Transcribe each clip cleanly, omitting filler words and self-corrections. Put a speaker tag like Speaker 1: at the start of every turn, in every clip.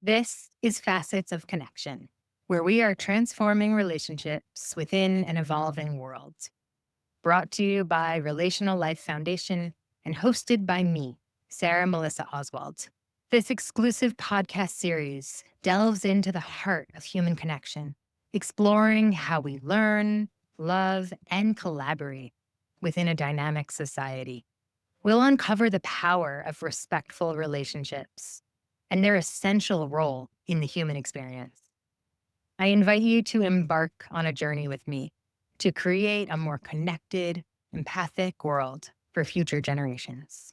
Speaker 1: This is Facets of Connection, where we are transforming relationships within an evolving world. Brought to you by Relational Life Foundation and hosted by me, Sarah Melissa Oswald. This exclusive podcast series delves into the heart of human connection, exploring how we learn, love, and collaborate within a dynamic society. We'll uncover the power of respectful relationships and their essential role in the human experience. I invite you to embark on a journey with me to create a more connected, empathic world for future generations.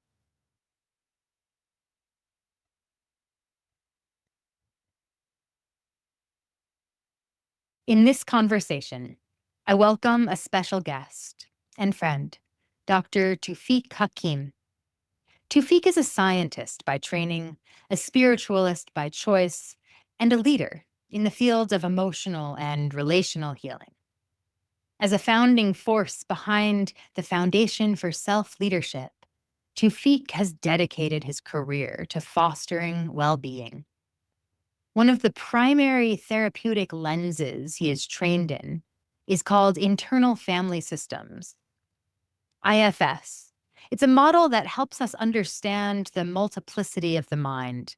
Speaker 1: In this conversation, I welcome a special guest and friend, Dr. Toufic Hakim. Toufic is a scientist by training, a spiritualist by choice, and a leader in the fields of emotional and relational healing. As a founding force behind the Foundation for Self-Leadership, Toufic has dedicated his career to fostering well-being. One of the primary therapeutic lenses he is trained in is called internal family systems, IFS. It's a model that helps us understand the multiplicity of the mind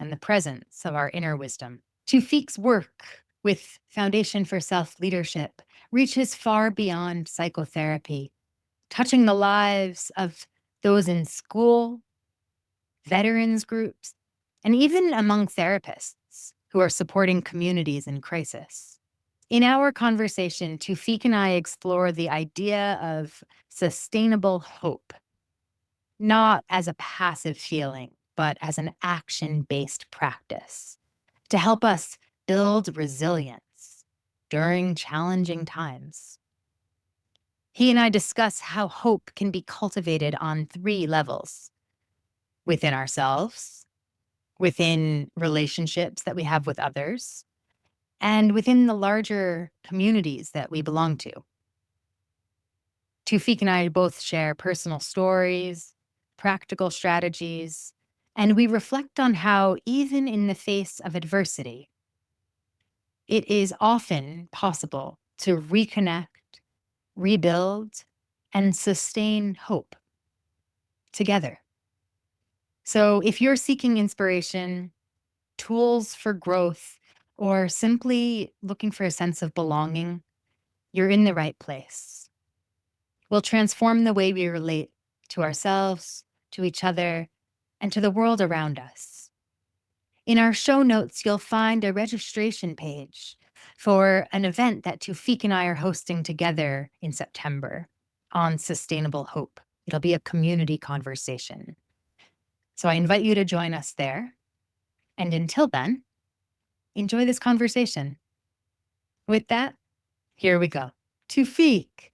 Speaker 1: and the presence of our inner wisdom. Toufic's work with Foundation for Self-Leadership reaches far beyond psychotherapy, touching the lives of those in school, veterans groups, and even among therapists who are supporting communities in crisis. In our conversation, Toufic and I explore the idea of sustainable hope, not as a passive feeling, but as an action-based practice to help us build resilience during challenging times. He and I discuss how hope can be cultivated on 3 levels: within ourselves, within relationships that we have with others, and within the larger communities that we belong to. Toufic and I both share personal stories, practical strategies, and we reflect on how, even in the face of adversity, it is often possible to reconnect, rebuild, and sustain hope together. So if you're seeking inspiration, tools for growth, or simply looking for a sense of belonging, you're in the right place. We'll transform the way we relate to ourselves, to each other, and to the world around us. In our show notes, you'll find a registration page for an event that Toufic and I are hosting together in September on sustainable hope. It'll be a community conversation. So I invite you to join us there. And until then, enjoy this conversation. With that, here we go. Toufic,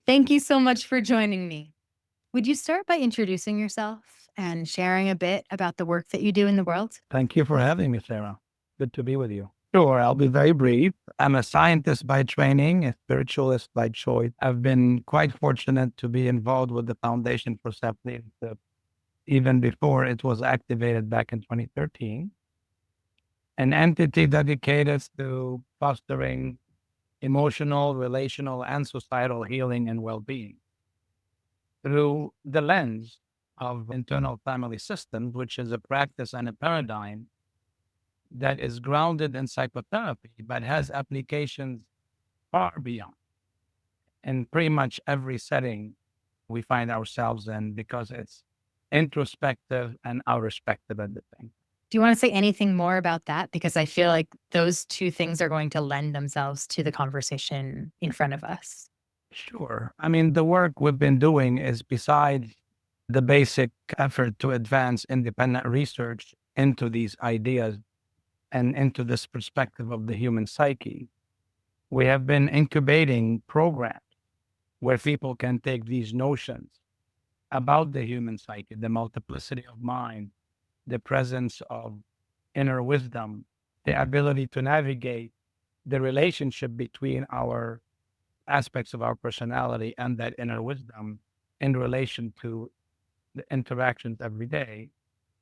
Speaker 1: thank you so much for joining me. Would you start by introducing yourself and sharing a bit about the work that you do in the world?
Speaker 2: Thank you for having me, Sarah. Good to be with you. Sure, I'll be very brief. I'm a scientist by training, a spiritualist by choice. I've been quite fortunate to be involved with the Foundation for Self-Leadership even before it was activated back in 2013, an entity dedicated to fostering emotional, relational, and societal healing and well-being through the lens of internal family systems, which is a practice and a paradigm that is grounded in psychotherapy, but has applications far beyond in pretty much every setting we find ourselves in, because it's introspective and outrospective at the same.
Speaker 1: Do you want to say anything more about that? Because I feel like those two things are going to lend themselves to the conversation in front of us.
Speaker 2: Sure. I mean, the work we've been doing is, besides the basic effort to advance independent research into these ideas and into this perspective of the human psyche, we have been incubating programs where people can take these notions about the human psyche, the multiplicity of mind, the presence of inner wisdom, the ability to navigate the relationship between our aspects of our personality and that inner wisdom in relation to the interactions every day,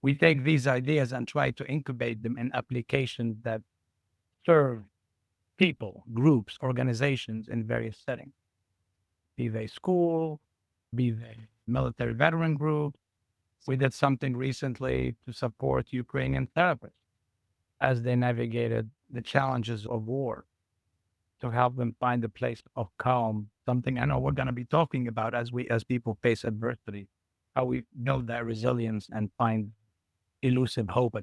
Speaker 2: we take these ideas and try to incubate them in applications that serve people, groups, organizations in various settings, be they school, be they military veteran group. We did something recently to support Ukrainian therapists as they navigated the challenges of war, to help them find a place of calm, something I know we're going to be talking about as people face adversity, how we build that resilience and find elusive hope.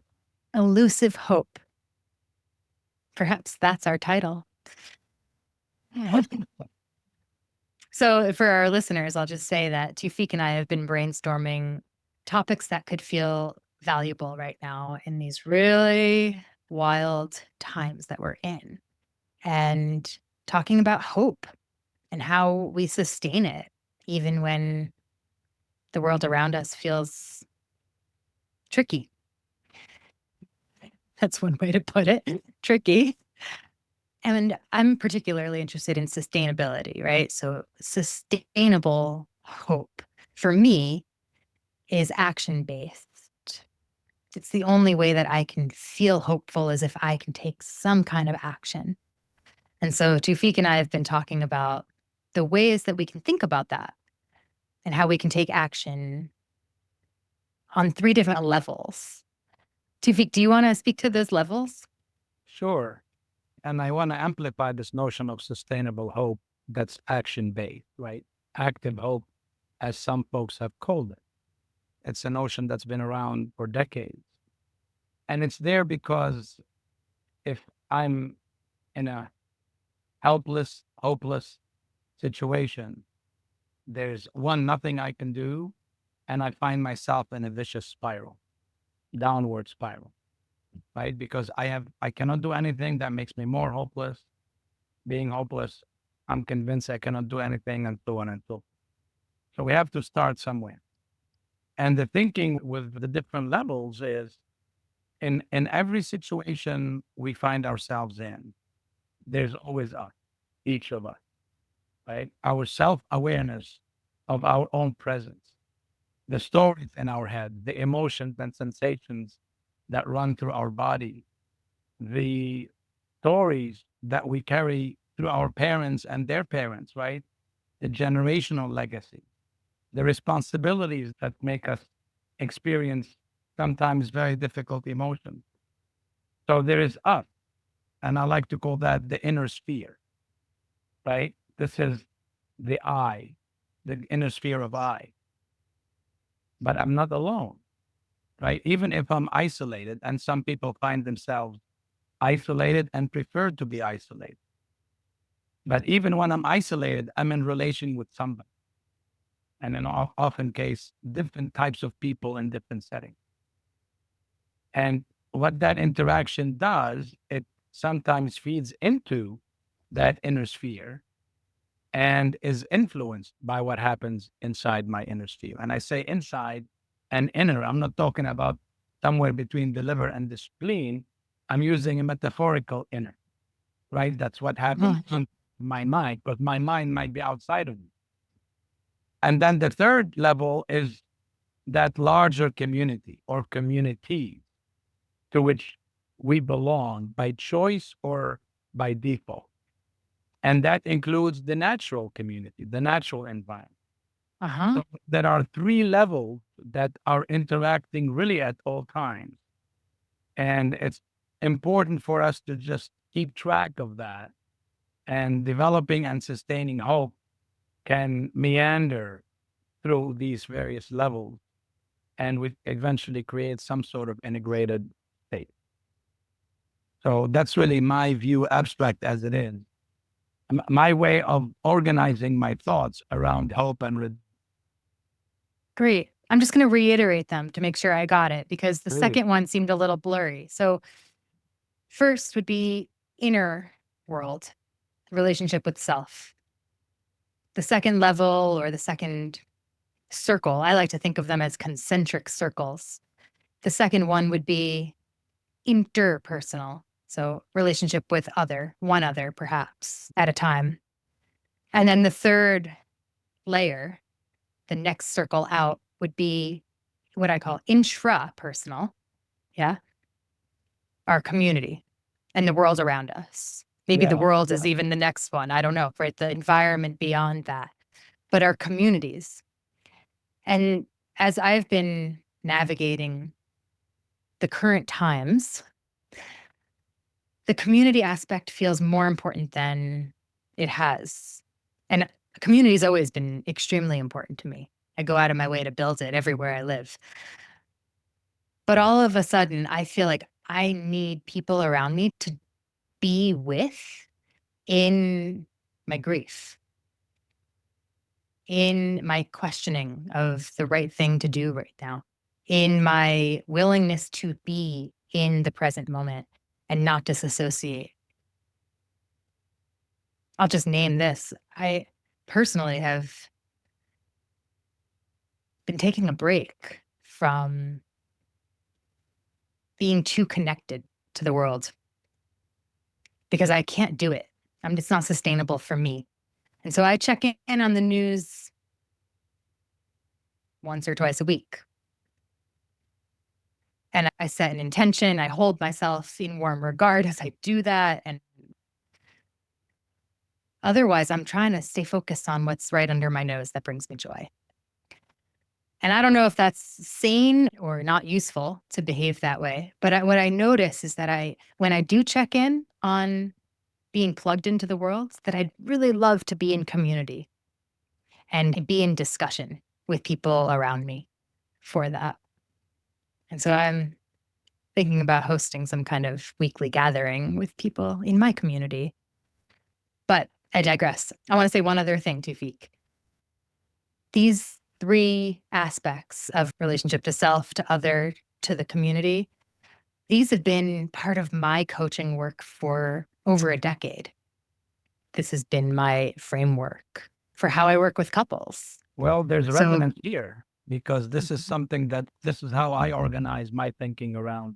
Speaker 1: Elusive hope. Perhaps that's our title. So for our listeners, I'll just say that Toufic and I have been brainstorming topics that could feel valuable right now in these really wild times that we're in, and talking about hope and how we sustain it, even when the world around us feels tricky. That's one way to put it, tricky. And I'm particularly interested in sustainability, right? So sustainable hope for me is action-based. It's the only way that I can feel hopeful is if I can take some kind of action. And so Toufic and I have been talking about the ways that we can think about that and how we can take action on 3 different levels. Toufic, do you want to speak to those levels?
Speaker 2: Sure. And I want to amplify this notion of sustainable hope that's action based, right? Active hope, as some folks have called it. It's a notion that's been around for decades. And it's there because if I'm in a helpless, hopeless situation, there's nothing I can do. And I find myself in a vicious spiral, downward spiral, right? Because I cannot do anything. That makes me more hopeless. Being hopeless, I'm convinced I cannot do anything, and so on and so forth. So we have to start somewhere. And the thinking with the different levels is in every situation we find ourselves in, there's always us, each of us, right? Our self-awareness of our own presence, the stories in our head, the emotions and sensations that run through our body, the stories that we carry through our parents and their parents, right? The generational legacy, the responsibilities that make us experience sometimes very difficult emotions. So there is us, and I like to call that the inner sphere, right? This is the I, the inner sphere of I. But I'm not alone, right? Even if I'm isolated, and some people find themselves isolated and prefer to be isolated. But even when I'm isolated, I'm in relation with somebody. And in often case, different types of people in different settings. And what that interaction does, it sometimes feeds into that inner sphere and is influenced by what happens inside my inner sphere. And I say inside and inner, I'm not talking about somewhere between the liver and the spleen. I'm using a metaphorical inner, right? That's what happens in my mind, but my mind might be outside of me. And then the third level is that larger community or communities to which we belong by choice or by default. And that includes the natural community, the natural environment.
Speaker 1: Uh-huh.
Speaker 2: So there are 3 levels that are interacting really at all times. And it's important for us to just keep track of that. And developing and sustaining hope can meander through these various levels and we eventually create some sort of integrated state. So that's really my view, abstract as it is. My way of organizing my thoughts around hope and
Speaker 1: Great. I'm just going to reiterate them to make sure I got it because the
Speaker 2: really.
Speaker 1: second one seemed a little blurry. So first would be inner world, relationship with self. The second level or the second circle, I like to think of them as concentric circles. The second one would be interpersonal. So relationship with one other perhaps at a time. And then the third layer, the next circle out would be what I call intrapersonal, yeah, our community and the world around us. Maybe the world is even the next one. I don't know, right? The environment beyond that, but our communities. And as I've been navigating the current times, the community aspect feels more important than it has. And community has always been extremely important to me. I go out of my way to build it everywhere I live. But all of a sudden, I feel like I need people around me to be with in my grief, in my questioning of the right thing to do right now, in my willingness to be in the present moment and not disassociate. I'll just name this. I personally have been taking a break from being too connected to the world because I can't do it. It's not sustainable for me. And so I check in on the news once or twice a week. And I set an intention. I hold myself in warm regard as I do that. And otherwise, I'm trying to stay focused on what's right under my nose that brings me joy. And I don't know if that's sane or not useful to behave that way. But what I notice is that when I do check in on being plugged into the world, that I'd really love to be in community and be in discussion with people around me for that. And so I'm thinking about hosting some kind of weekly gathering with people in my community. But I digress. I want to say one other thing, Toufic. These 3 aspects of relationship to self, to other, to the community, these have been part of my coaching work for over a decade. This has been my framework for how I work with couples.
Speaker 2: Well, there's resonance here because this is something this is how I organize my thinking around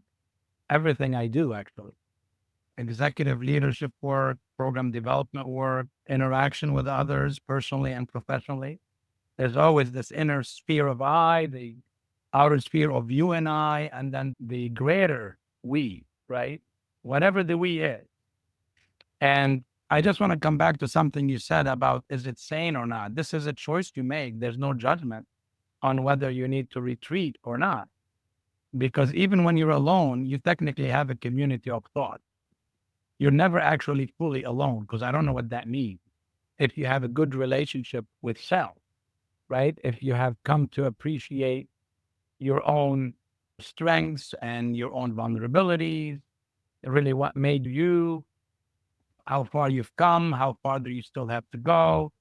Speaker 2: everything I do, actually. Executive leadership work, program development work, interaction with others, personally and professionally. There's always this inner sphere of I, the outer sphere of you and I, and then the greater we, right? Whatever the we is. And I just want to come back to something you said about, is it sane or not? This is a choice you make. There's no judgment on whether you need to retreat or not. Because even when you're alone, you technically have a community of thought. You're never actually fully alone, because I don't know what that means. If you have a good relationship with self, right? If you have come to appreciate your own strengths and your own vulnerabilities, really what made you, how far you've come, how far do you still have to go,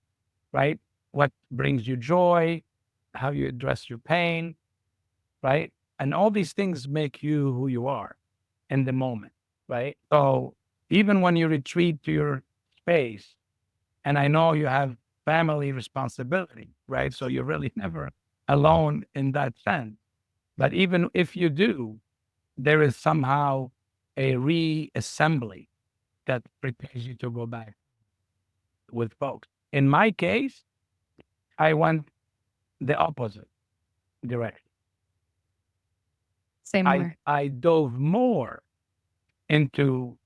Speaker 2: right? What brings you joy, how you address your pain, right? And all these things make you who you are in the moment, right? So even when you retreat to your space, and I know you have family responsibility, right? So you're really never alone in that sense. But even if you do, there is somehow a reassembly that prepares you to go back with folks. In my case, I went the opposite direction.
Speaker 1: Same here.
Speaker 2: I dove more into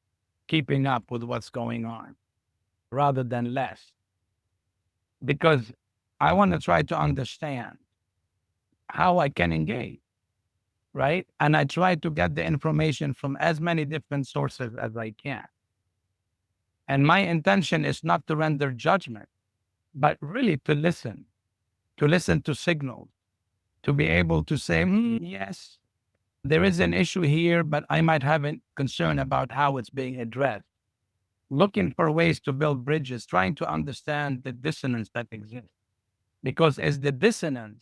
Speaker 2: keeping up with what's going on rather than less, because I want to try to understand how I can engage, right? And I try to get the information from as many different sources as I can. And my intention is not to render judgment, but really to listen to signals, to be able to say, yes, there is an issue here, but I might have a concern about how it's being addressed. Looking for ways to build bridges, trying to understand the dissonance that exists. Because it's the dissonance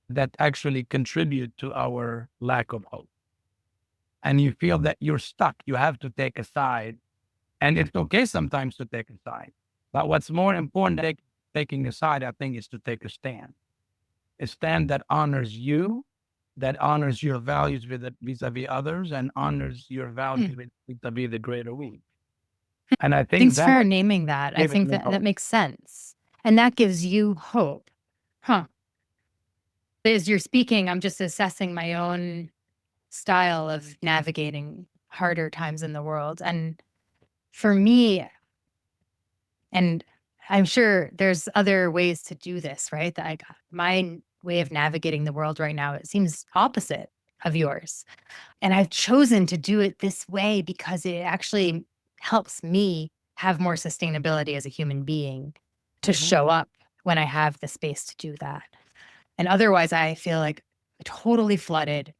Speaker 2: that actually contribute to our lack of hope. And you feel that you're stuck, you have to take a side. And it's okay sometimes to take a side. But what's more important than taking a side, I think, is to take a stand that honors you, that honors your values vis-a-vis others, and honors your values vis-a-vis the greater we. And I think
Speaker 1: thanks for naming that. I think that makes sense. And that gives you hope. Huh. As you're speaking, I'm just assessing my own style of navigating harder times in the world. And for me, and I'm sure there's other ways to do this, right? That my way of navigating the world right now, it seems opposite of yours. And I've chosen to do it this way because it actually helps me have more sustainability as a human being to show up when I have the space to do that. And otherwise, I feel like totally flooded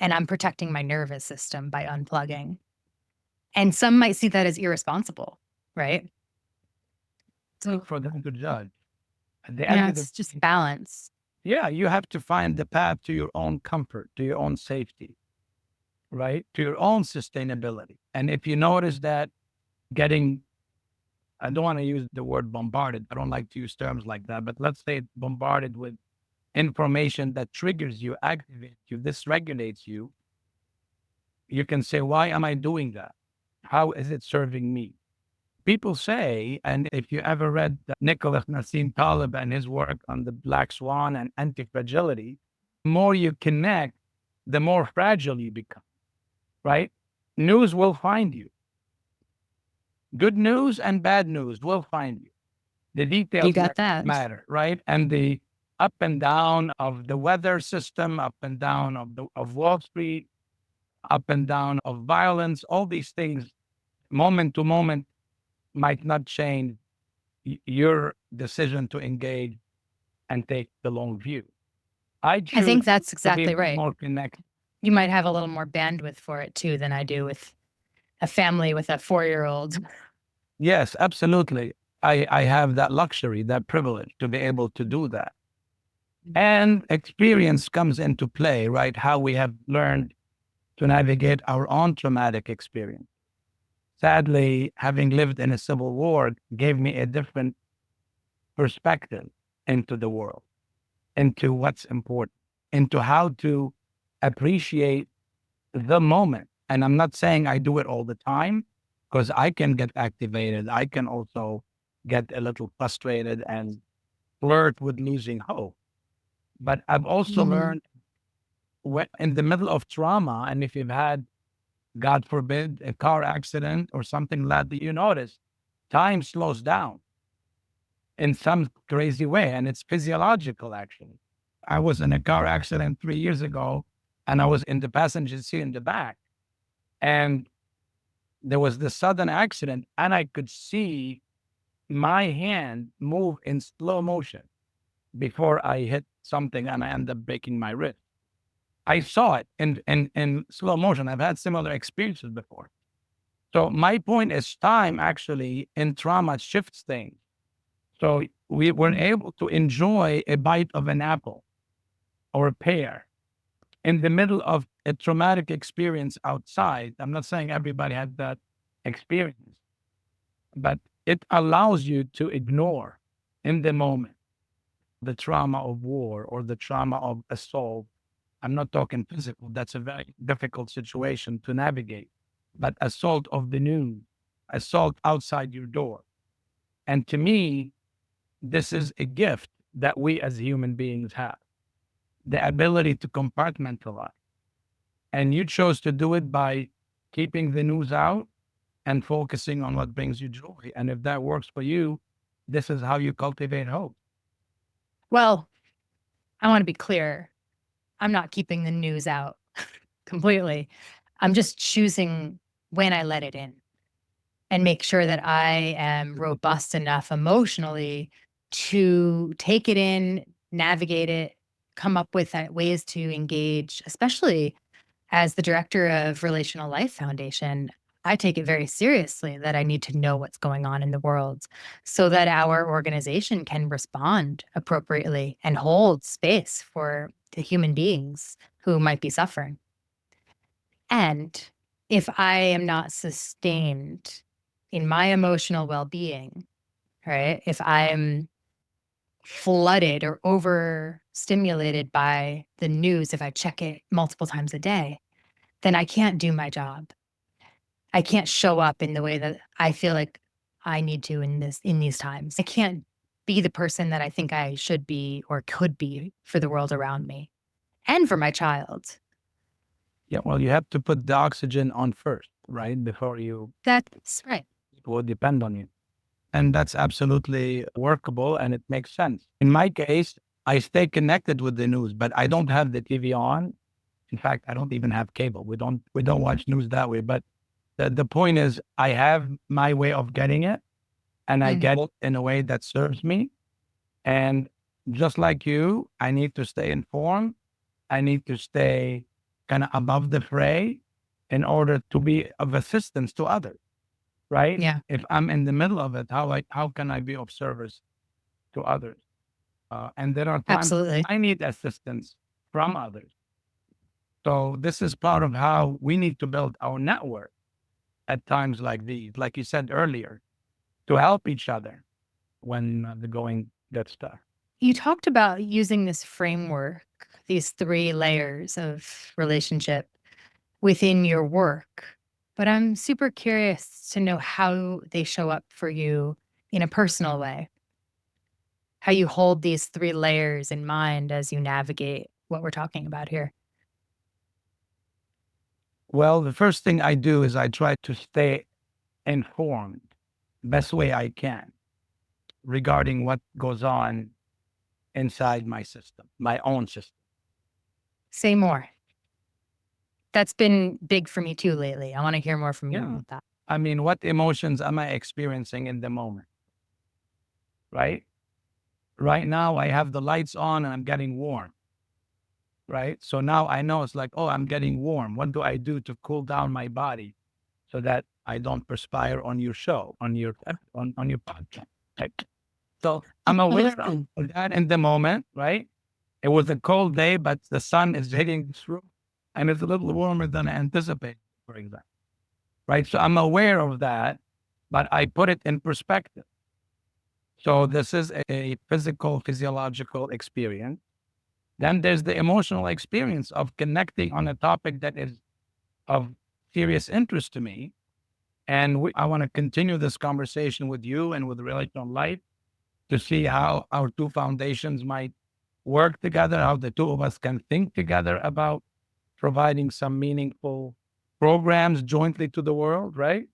Speaker 1: and I'm protecting my nervous system by unplugging. And some might see that as irresponsible, right? So,
Speaker 2: For them to judge. At the end
Speaker 1: yeah,
Speaker 2: of the
Speaker 1: it's just balance.
Speaker 2: yeah, you have to find the path to your own comfort, to your own safety, right? To your own sustainability. And if you notice that getting, I don't want to use the word bombarded. I don't like to use terms like that, but let's say bombarded with information that triggers you, activates you, dysregulates you, you can say, why am I doing that? How is it serving me? People say, and if you ever read Nicholas Nassim Taleb and his work on the black swan and anti-fragility, the more you connect, the more fragile you become, right? News will find you. Good news and bad news will find you. The
Speaker 1: You
Speaker 2: details
Speaker 1: got that.
Speaker 2: matter, right? And the up and down of the weather system, up and down of Wall Street, up and down of violence, all these things, moment to moment, might not change your decision to engage and take the long view. I
Speaker 1: I
Speaker 2: choose
Speaker 1: think that's
Speaker 2: to be
Speaker 1: exactly right.
Speaker 2: more connected.
Speaker 1: You might have a little more bandwidth for it too than I do with a family with a 4-year-old.
Speaker 2: Yes, absolutely. I have that luxury, that privilege to be able to do that. And experience comes into play, right? How we have learned to navigate our own traumatic experience. Sadly, having lived in a civil war gave me a different perspective into the world, into what's important, into how to appreciate the moment. And I'm not saying I do it all the time because I can get activated. I can also get a little frustrated and flirt with losing hope. But I've also
Speaker 1: Mhm.
Speaker 2: learned when in the middle of trauma, and if you've had, God forbid, a car accident or something like that, you notice time slows down in some crazy way. And it's physiological, actually. I was in a car accident 3 years ago, and I was in the passenger seat in the back. And there was this sudden accident, and I could see my hand move in slow motion before I hit something and I end up breaking my wrist. I saw it in slow motion. I've had similar experiences before. So my point is time actually in trauma shifts things. So we were able to enjoy a bite of an apple or a pear in the middle of a traumatic experience outside. I'm not saying everybody had that experience, but it allows you to ignore in the moment the trauma of war or the trauma of assault. I'm not talking physical. That's a very difficult situation to navigate, but assault of the news, assault outside your door. And to me, this is a gift that we as human beings have, the ability to compartmentalize. And you chose to do it by keeping the news out and focusing on what brings you joy. And if that works for you, this is how you cultivate hope.
Speaker 1: Well, I want to be clear. I'm not keeping the news out completely. I'm just choosing when I let it in and make sure that I am robust enough emotionally to take it in, navigate it, come up with ways to engage, especially as the director of Relational Life Foundation. I take it very seriously that I need to know what's going on in the world so that our organization can respond appropriately and hold space for the human beings who might be suffering. And if I am not sustained in my emotional well being, right? If I'm flooded or overstimulated by the news, if I check it multiple times a day, then I can't do my job. I can't show up in the way that I feel like I need to in these times. I can't. be the person that I think I should be or could be for the world around me and for my child.
Speaker 2: Yeah, well, you have to put the oxygen on first, right? Before
Speaker 1: That's right.
Speaker 2: it will depend on you. And that's absolutely workable and it makes sense. In my case, I stay connected with the news, but I don't have the TV on. In fact, I don't even have cable. We don't watch news that way. But the point is I have my way of getting it and I
Speaker 1: Mm,
Speaker 2: get it in a way that serves me. And just like you, I need to stay informed. I need to stay kind of above the fray in order to be of assistance to others, right?
Speaker 1: yeah,
Speaker 2: If I'm in the middle of it, how can I be of service to others? And there are times
Speaker 1: absolutely.
Speaker 2: I need assistance from others. So this is part of how we need to build our network at times like these, like you said earlier, to help each other when the going gets tough.
Speaker 1: You talked about using this framework, these 3 layers of relationship within your work, but I'm super curious to know how they show up for you in a personal way, how you hold these 3 layers in mind as you navigate what we're talking about here.
Speaker 2: Well, the first thing I do is I try to stay informed best way I can regarding what goes on inside my system, my own system.
Speaker 1: Say more. That's been big for me too lately. I want to hear more from you
Speaker 2: Yeah.
Speaker 1: about that.
Speaker 2: I mean, what emotions am I experiencing in the moment? Right? Right now, I have the lights on and I'm getting warm. Right? So now I know it's like, oh, I'm getting warm. What do I do to cool down my body so that I don't perspire on your show, on your podcast? Right? So I'm aware of that in the moment, right? It was a cold day, but the sun is hitting this room and it's a little warmer than I anticipated, for example. Right? So I'm aware of that, but I put it in perspective. So this is a physical, physiological experience. Then there's the emotional experience of connecting on a topic that is of serious interest to me. And I want to continue this conversation with you and with Relational Life to see how our two foundations might work together, how the two of us can think together about providing some meaningful programs jointly to the world, right?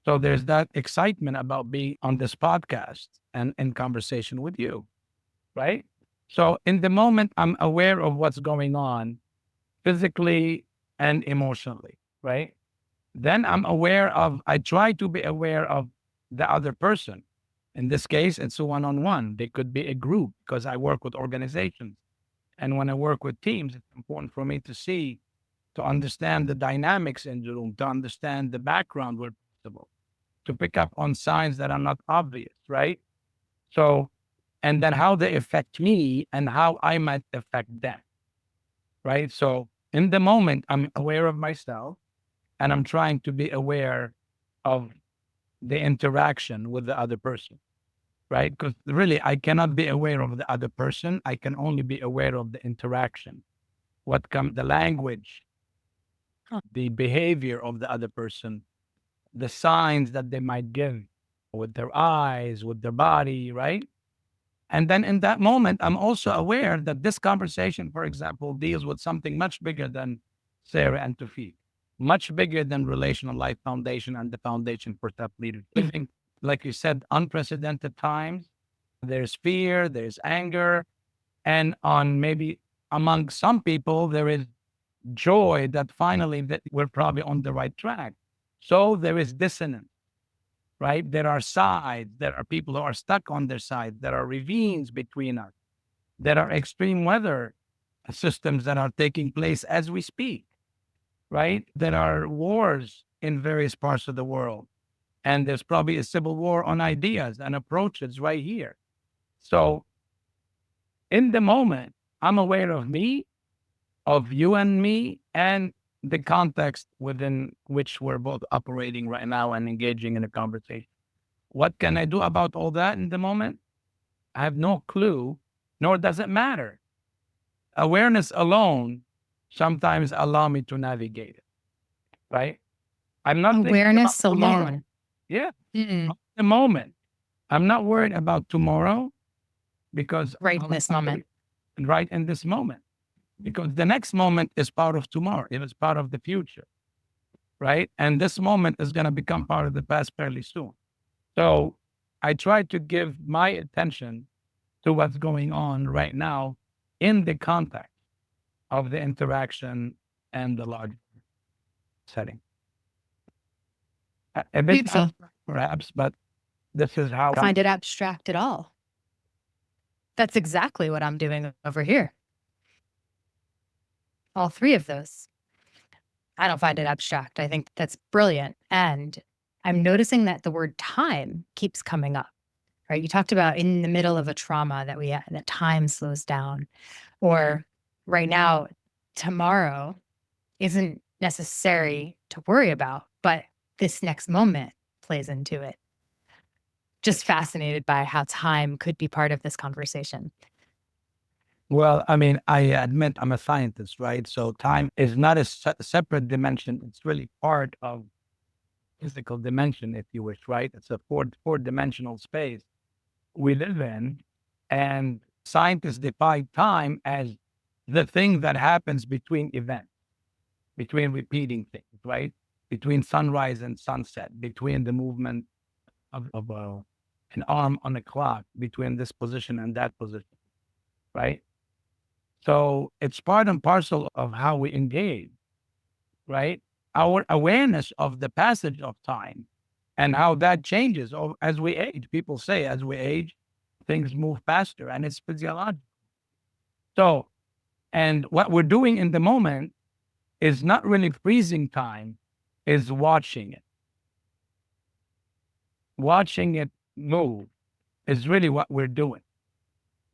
Speaker 2: So there's that excitement about being on this podcast and in conversation with you, right? So in the moment, I'm aware of what's going on physically and emotionally, right? Then I try to be aware of the other person. In this case, it's a one on one. They could be a group because I work with organizations. And when I work with teams, it's important for me to see, to understand the dynamics in the room, to understand the background where possible, to pick up on signs that are not obvious, right? So, and then how they affect me and how I might affect them, right? So, in the moment, I'm aware of myself and I'm trying to be aware of the interaction with the other person, right? Because really, I cannot be aware of the other person. I can only be aware of the interaction, the language, the behavior of the other person, the signs that they might give with their eyes, with their body, right? And then in that moment, I'm also aware that this conversation, for example, deals with something much bigger than Sarah and Tufik, much bigger than Relational Life Foundation and the Foundation for Top Leaders. Living, like you said, unprecedented times. There's fear, there's anger, and on maybe among some people, there is joy that finally that we're probably on the right track. So there is dissonance, right? There are sides. There are people who are stuck on their side. There are ravines between us. There are extreme weather systems that are taking place as we speak, right? There are wars in various parts of the world. And there's probably a civil war on ideas and approaches right here. So in the moment, I'm aware of me, of you and me, and the context within which we're both operating right now and engaging in a conversation. What can I do about all that in the moment? I have no clue, nor does it matter. Awareness alone sometimes allow me to navigate it, right? I'm not thinking about
Speaker 1: Awareness
Speaker 2: tomorrow.
Speaker 1: alone.
Speaker 2: Yeah,
Speaker 1: Mm,
Speaker 2: the moment. I'm not worried about tomorrow. because
Speaker 1: Right in this moment.
Speaker 2: right in this moment, because the next moment is part of tomorrow. It is part of the future, right? And this moment is going to become part of the past fairly soon. So I try to give my attention to what's going on right now in the context of the interaction and the large setting. A bit
Speaker 1: Beautiful.
Speaker 2: perhaps, but this is how
Speaker 1: I find it abstract at all. That's exactly what I'm doing over here. All three of those. I don't find it abstract. I think that's brilliant. And I'm noticing that the word time keeps coming up, right? You talked about in the middle of a trauma that time slows down, or right now, tomorrow isn't necessary to worry about, but this next moment plays into it. Just fascinated by how time could be part of this conversation.
Speaker 2: Well, I mean, I admit I'm a scientist, right? So time is not a separate dimension. It's really part of physical dimension, if you wish, right? It's a four-dimensional space we live in. And scientists define time as the thing that happens between events, between repeating things, right? Between sunrise and sunset, between the movement of an arm on a clock, between this position and that position, right? So it's part and parcel of how we engage, right? Our awareness of the passage of time and how that changes as we age. People say as we age, things move faster, and it's physiological. So, and what we're doing in the moment is not really freezing time, is watching it. Watching it move is really what we're doing,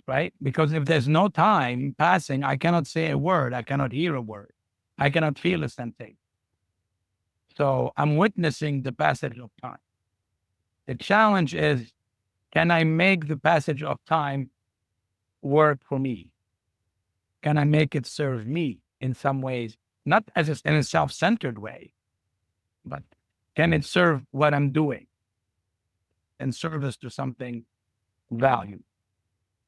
Speaker 2: right? Because if there's no time passing, I cannot say a word, I cannot hear a word, I cannot feel a sensation. So I'm witnessing the passage of time. The challenge is, can I make the passage of time work for me? Can I make it serve me in some ways, not in a self-centered way, but can it serve what I'm doing in service to something valued?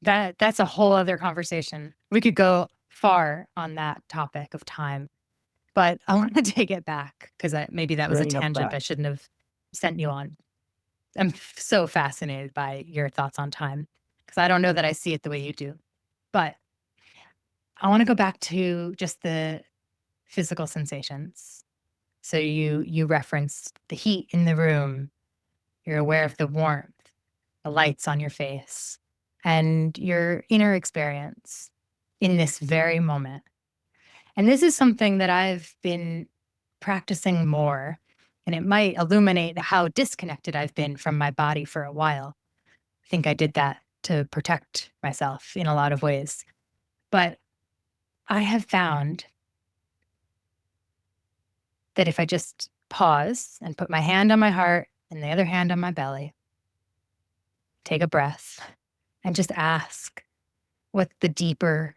Speaker 1: That's a whole other conversation. We could go far on that topic of time, but I want to take it back because maybe that was a
Speaker 2: Bring it
Speaker 1: tangent I
Speaker 2: back.
Speaker 1: shouldn't have sent you on. I'm so fascinated by your thoughts on time because I don't know that I see it the way you do. But I want to go back to just the physical sensations. So you referenced the heat in the room. You're aware of the warmth, the lights on your face, and your inner experience in this very moment. And this is something that I've been practicing more, and it might illuminate how disconnected I've been from my body for a while. I think I did that to protect myself in a lot of ways. But I have found that if I just pause and put my hand on my heart and the other hand on my belly, take a breath, and just ask what the deeper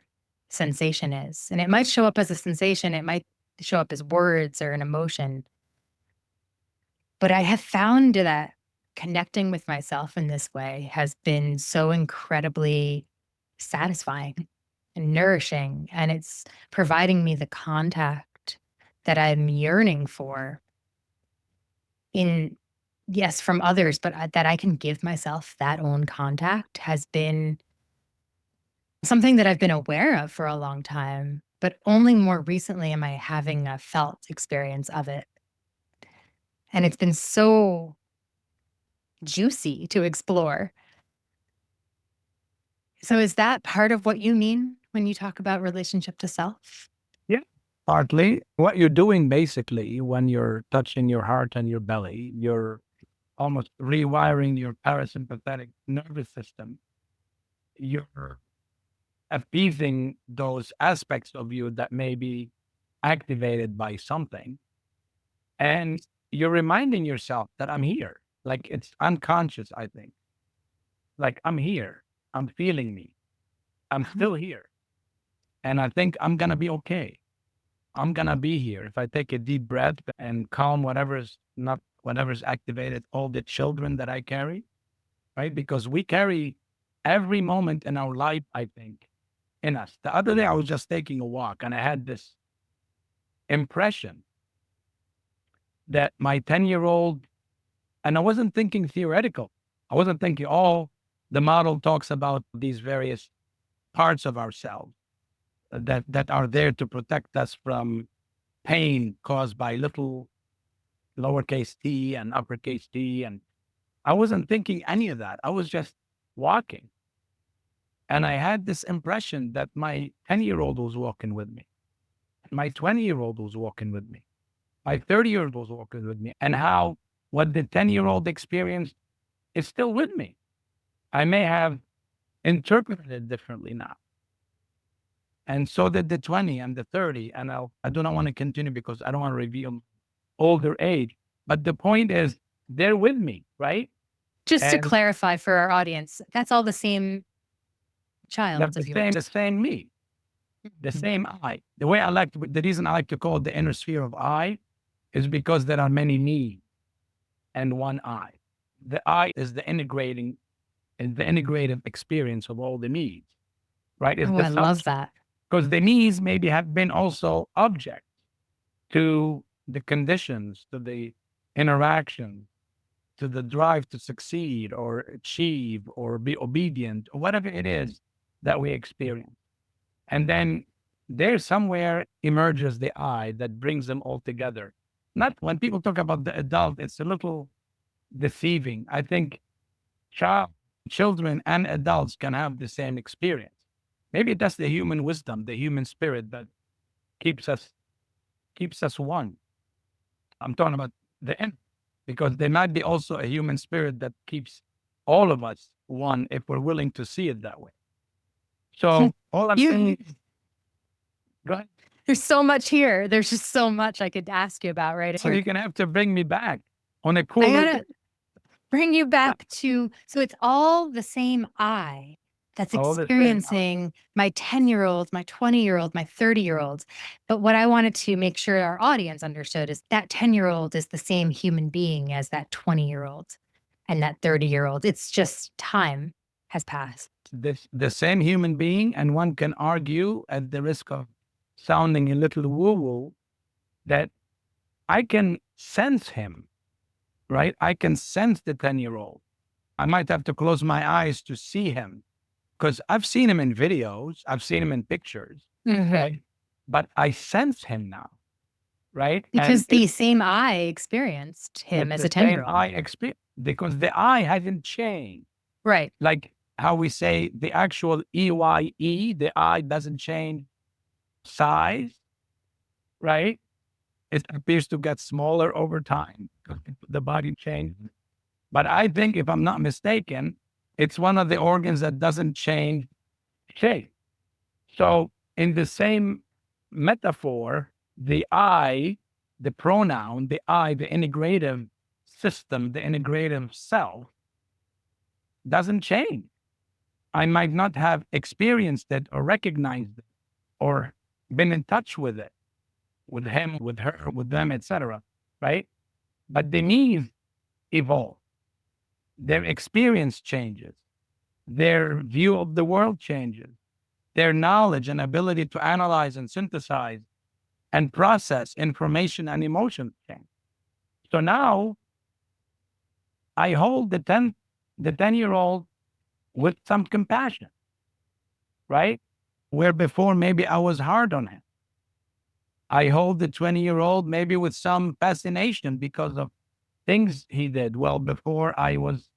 Speaker 1: sensation is. And it might show up as a sensation, it might show up as words or an emotion. But I have found that connecting with myself in this way has been so incredibly satisfying and nourishing. And it's providing me the contact that I'm yearning for in, yes, from others, but that I can give myself that own contact has been something that I've been aware of for a long time, but only more recently am I having a felt experience of it. And it's been so juicy to explore. So is that part of what you mean when you talk about relationship to self?
Speaker 2: Yeah, partly. What you're doing basically when you're touching your heart and your belly, you're almost rewiring your parasympathetic nervous system. You're appeasing those aspects of you that may be activated by something. And you're reminding yourself that I'm here. Like it's unconscious, I think. Like I'm here. I'm feeling me. I'm still here. And I think I'm going to be okay. I'm going to be here. If I take a deep breath and calm whatever's activated, all the children that I carry, right? Because we carry every moment in our life, I think, in us. The other day, I was just taking a walk and I had this impression that my 10-year-old, and I wasn't thinking theoretical. I wasn't thinking, oh, the model talks about these various parts of ourselves that are there to protect us from pain caused by little lowercase t and uppercase t. And I wasn't thinking any of that. I was just walking. And I had this impression that my 10-year-old was walking with me. My 20-year-old was walking with me. My 30-year-old was walking with me. And how what the 10-year-old experienced is still with me. I may have interpreted it differently now. And so did the 20 and the 30. And I do not want to continue because I don't want to reveal older age. But the point is, they're with me, right?
Speaker 1: Just to
Speaker 2: And
Speaker 1: clarify for our audience, that's all the same child
Speaker 2: that's
Speaker 1: of yours.
Speaker 2: the same me, the
Speaker 1: Mhm.
Speaker 2: same I. The reason I like to call it the inner sphere of I is because there are many me and one I. The I is the integrative experience of all the needs, right? It's
Speaker 1: Oh,
Speaker 2: the
Speaker 1: I
Speaker 2: sum,
Speaker 1: love that.
Speaker 2: because the needs maybe have been also object to the conditions, to the interaction, to the drive to succeed or achieve or be obedient or whatever it is that we experience. And then there somewhere emerges the I that brings them all together. Not when people talk about the adult, it's a little deceiving. I think child, children and adults can have the same experience. Maybe that's the human wisdom, the human spirit that keeps us one. I'm talking about the end, because there might be also a human spirit that keeps all of us one if we're willing to see it that way. So all I'm
Speaker 1: You,
Speaker 2: saying is, go ahead.
Speaker 1: there's so much here. There's just so much I could ask you about, right?
Speaker 2: So you're gonna have to bring me back on a
Speaker 1: I
Speaker 2: cooler.
Speaker 1: gotta bring you back to, so it's all the same I that's
Speaker 2: All the same.
Speaker 1: experiencing my 10-year-old, my 20-year-old, my 30-year-old. But what I wanted to make sure our audience understood is that 10-year-old is the same human being as that 20-year-old and that 30-year-old. It's just time has passed.
Speaker 2: The same human being, and one can argue at the risk of sounding a little woo-woo that I can sense him, right? I can sense the 10-year-old. I might have to close my eyes to see him because I've seen him in videos, I've seen him in pictures, right? But I sense him now, right? And
Speaker 1: Because the same I experienced him
Speaker 2: it's
Speaker 1: as
Speaker 2: the
Speaker 1: a
Speaker 2: same
Speaker 1: 10-year-old.
Speaker 2: eye experience because the eye hasn't changed.
Speaker 1: Right.
Speaker 2: Like how we say the actual EYE, the eye doesn't change size, right? It appears to get smaller over time because the body changes. But I think, if I'm not mistaken, it's one of the organs that doesn't change shape. So, in the same metaphor, the I, the pronoun, the I, the integrative system, the integrative self doesn't change. I might not have experienced it or recognized it or been in touch with him, with her, with them, etc. Right? But the needs evolve. Their experience changes. Their view of the world changes. Their knowledge and ability to analyze and synthesize and process information and emotions change. So now I hold the 10-year-old with some compassion, right? Where before maybe I was hard on him. I hold the 20-year-old maybe with some fascination because of things he did. Well, before I was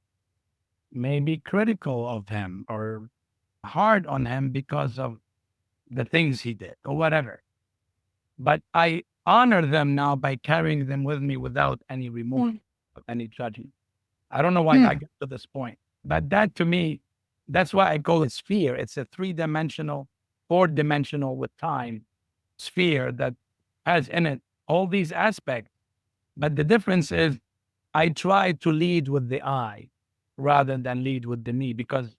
Speaker 2: maybe critical of him or hard on him because of the things he did or whatever. But I honor them now by carrying them with me without any remorse, any judgment. I don't know why I got to this point, but that to me, that's why I call it sphere. It's a 3-dimensional, 4-dimensional with time sphere that has in it all these aspects. But the difference is I try to lead with the I rather than lead with the me, because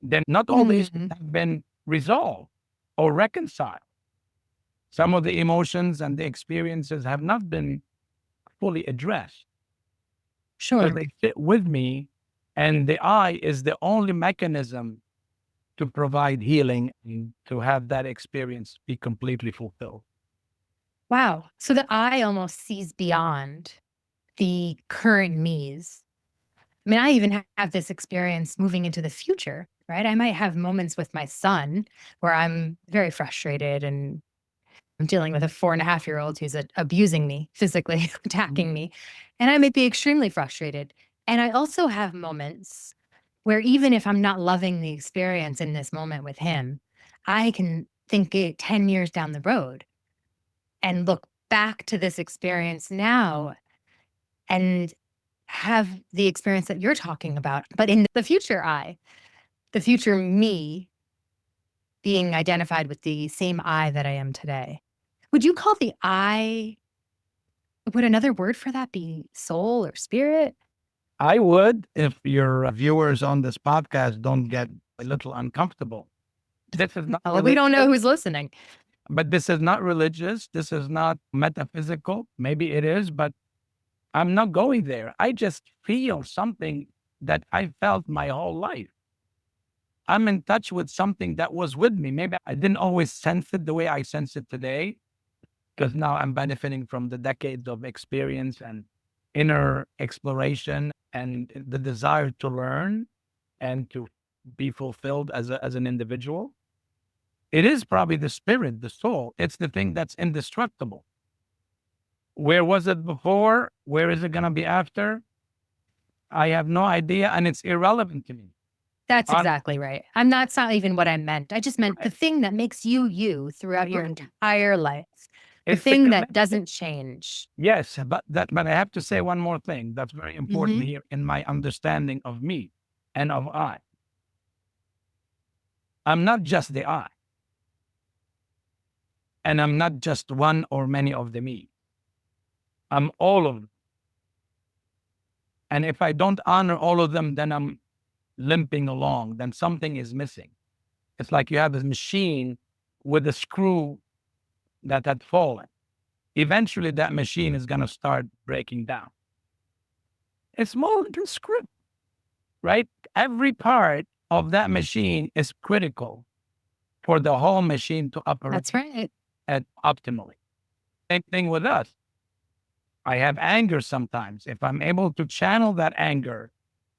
Speaker 2: then not all the issues have been resolved or reconciled. Some of the emotions and the experiences have not been fully addressed. So
Speaker 1: Sure.
Speaker 2: they sit with me And the I is the only mechanism to provide healing and to have that experience be completely fulfilled.
Speaker 1: Wow. So the I almost sees beyond the current me's. I mean, I even have this experience moving into the future, right? I might have moments with my son where I'm very frustrated and I'm dealing with a 4.5-year-old who's abusing me, physically attacking me. And I might be extremely frustrated. And I also have moments where even if I'm not loving the experience in this moment with him, I can think it 10 years down the road and look back to this experience now and have the experience that you're talking about, but in the future the future me being identified with the same I that I am today. Would you call the I, would another word for that be soul or spirit?
Speaker 2: I would, if your viewers on this podcast don't get a little uncomfortable. This is not
Speaker 1: Well, we don't know
Speaker 2: religious,
Speaker 1: who's listening.
Speaker 2: but this is not religious. This is not metaphysical. Maybe it is, but I'm not going there. I just feel something that I felt my whole life. I'm in touch with something that was with me. Maybe I didn't always sense it the way I sense it today, because now I'm benefiting from the decades of experience and inner exploration and the desire to learn and to be fulfilled as an individual. It is probably the spirit, the soul. It's the thing that's indestructible. Where was it before? Where is it going to be after? I have no idea, and it's irrelevant to me.
Speaker 1: That's
Speaker 2: On,
Speaker 1: exactly right. That's not even what I meant. I just meant the thing that makes you you throughout your entire life. The
Speaker 2: it's the
Speaker 1: thing that
Speaker 2: connection.
Speaker 1: doesn't change.
Speaker 2: Yes, but I have to say one more thing that's very important
Speaker 1: Mhm.
Speaker 2: here in my understanding of me and of I. I'm not just the I, and I'm not just one or many of the me. I'm all of them. And if I don't honor all of them, then I'm limping along. Then something is missing. It's like you have a machine with a screw that had fallen. Eventually, that machine is going to start breaking down. It's more than a screw, right? Every part of that machine is critical for the whole machine to operate
Speaker 1: That's right.
Speaker 2: at optimally. Same thing with us. I have anger sometimes. If I'm able to channel that anger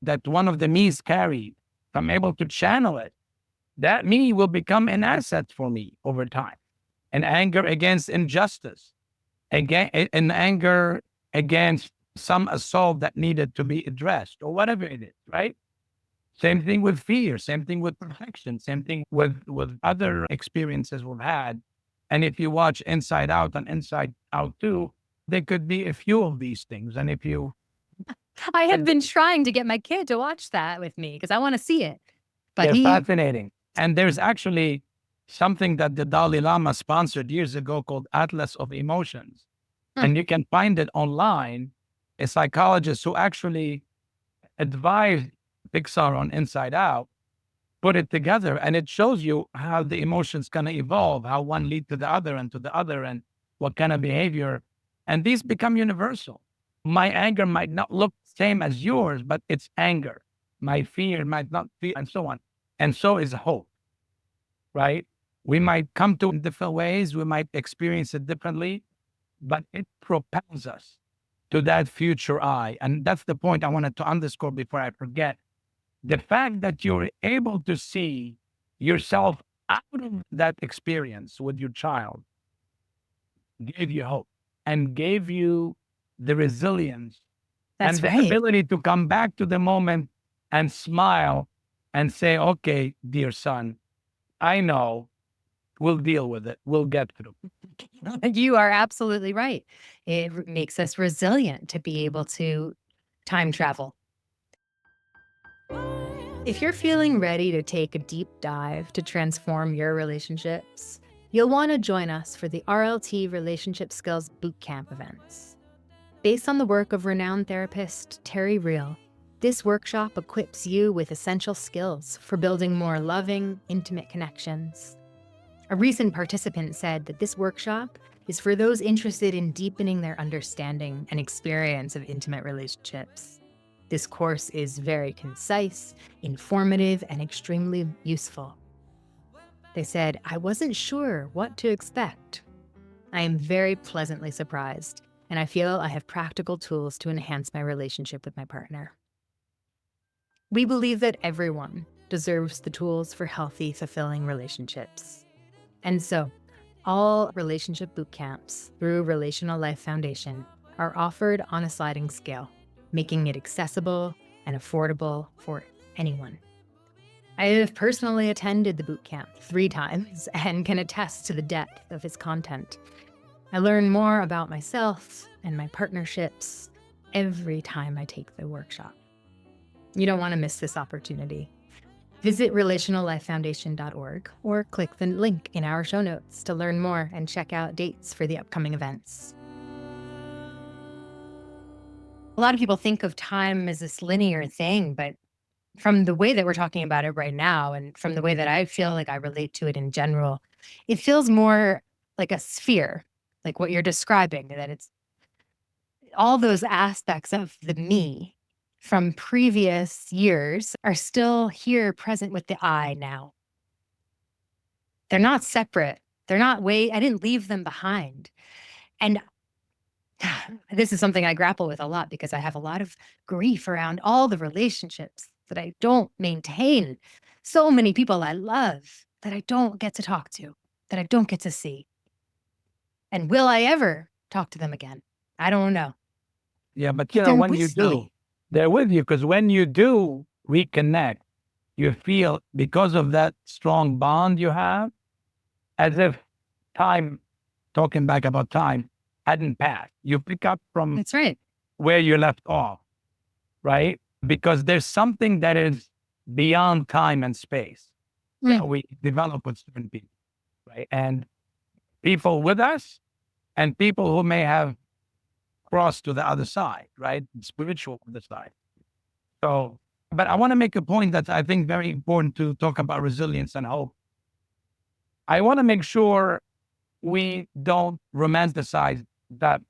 Speaker 2: that one of the me's carried, if I'm able to channel it, that me will become an asset for me over time. An anger against injustice, again, an anger against some assault that needed to be addressed or whatever it is, right? Same thing with fear, same thing with perfection, same thing with other experiences we've had. And if you watch Inside Out and Inside Out 2, there could be a few of these things. And if you,
Speaker 1: I have been trying to get my kid to watch that with me because I want to see it. But
Speaker 2: they're
Speaker 1: he,
Speaker 2: fascinating. And there's actually something that the Dalai Lama sponsored years ago called Atlas of Emotions.
Speaker 1: Hmm.
Speaker 2: And you can find it online. A psychologist who actually advised Pixar on Inside Out put it together, and it shows you how the emotions kind of evolve, how one lead to the other and to the other, and what kind of behavior. And these become universal. My anger might not look the same as yours, but it's anger. My fear might not be, and so on. And so is hope, right? We might come to it in different ways. We might experience it differently, but it propels us to that future I. And that's the point I wanted to underscore before I forget. The fact that you're able to see yourself out of that experience with your child gave you hope and gave you the resilience
Speaker 1: that's
Speaker 2: and the
Speaker 1: right.
Speaker 2: ability to come back to the moment and smile and say, okay, dear son, I know we'll deal with it. We'll get through.
Speaker 1: You are absolutely right. It makes us resilient to be able to time travel. If you're feeling ready to take a deep dive to transform your relationships, you'll want to join us for the RLT Relationship Skills Bootcamp events. Based on the work of renowned therapist Terry Real, this workshop equips you with essential skills for building more loving, intimate connections. A recent participant said that this workshop is for those interested in deepening their understanding and experience of intimate relationships. This course is very concise, informative, and extremely useful. They said, I wasn't sure what to expect. I am very pleasantly surprised, and I feel I have practical tools to enhance my relationship with my partner. We believe that everyone deserves the tools for healthy, fulfilling relationships. And so, all relationship boot camps through Relational Life Foundation are offered on a sliding scale, making it accessible and affordable for anyone. I have personally attended the boot camp 3 times and can attest to the depth of its content. I learn more about myself and my partnerships every time I take the workshop. You don't want to miss this opportunity. Visit relationallifefoundation.org or click the link in our show notes to learn more and check out dates for the upcoming events. A lot of people think of time as this linear thing, but from the way that we're talking about it right now, and from the way that I feel like I relate to it in general, it feels more like a sphere, like what you're describing, that it's all those aspects of the me from previous years are still here present with the I now. They're not separate. They're not I didn't leave them behind. And this is something I grapple with a lot because I have a lot of grief around all the relationships that I don't maintain. So many people I love that I don't get to talk to, that I don't get to see. And will I ever talk to them again? I don't know.
Speaker 2: Yeah, but
Speaker 1: They're
Speaker 2: when you
Speaker 1: with
Speaker 2: do,
Speaker 1: me.
Speaker 2: they're with you, because when you do reconnect, you feel, because of that strong bond you have, as if time, talking back about time, hadn't passed. You pick up from
Speaker 1: That's right.
Speaker 2: where you left off, right? Because there's something that is beyond time and space that we develop with certain people, right? And people with us and people who may have crossed to the other side, right? Spiritual other side. So, but I want to make a point that I think very important to talk about resilience and hope. I want to make sure we don't romanticize that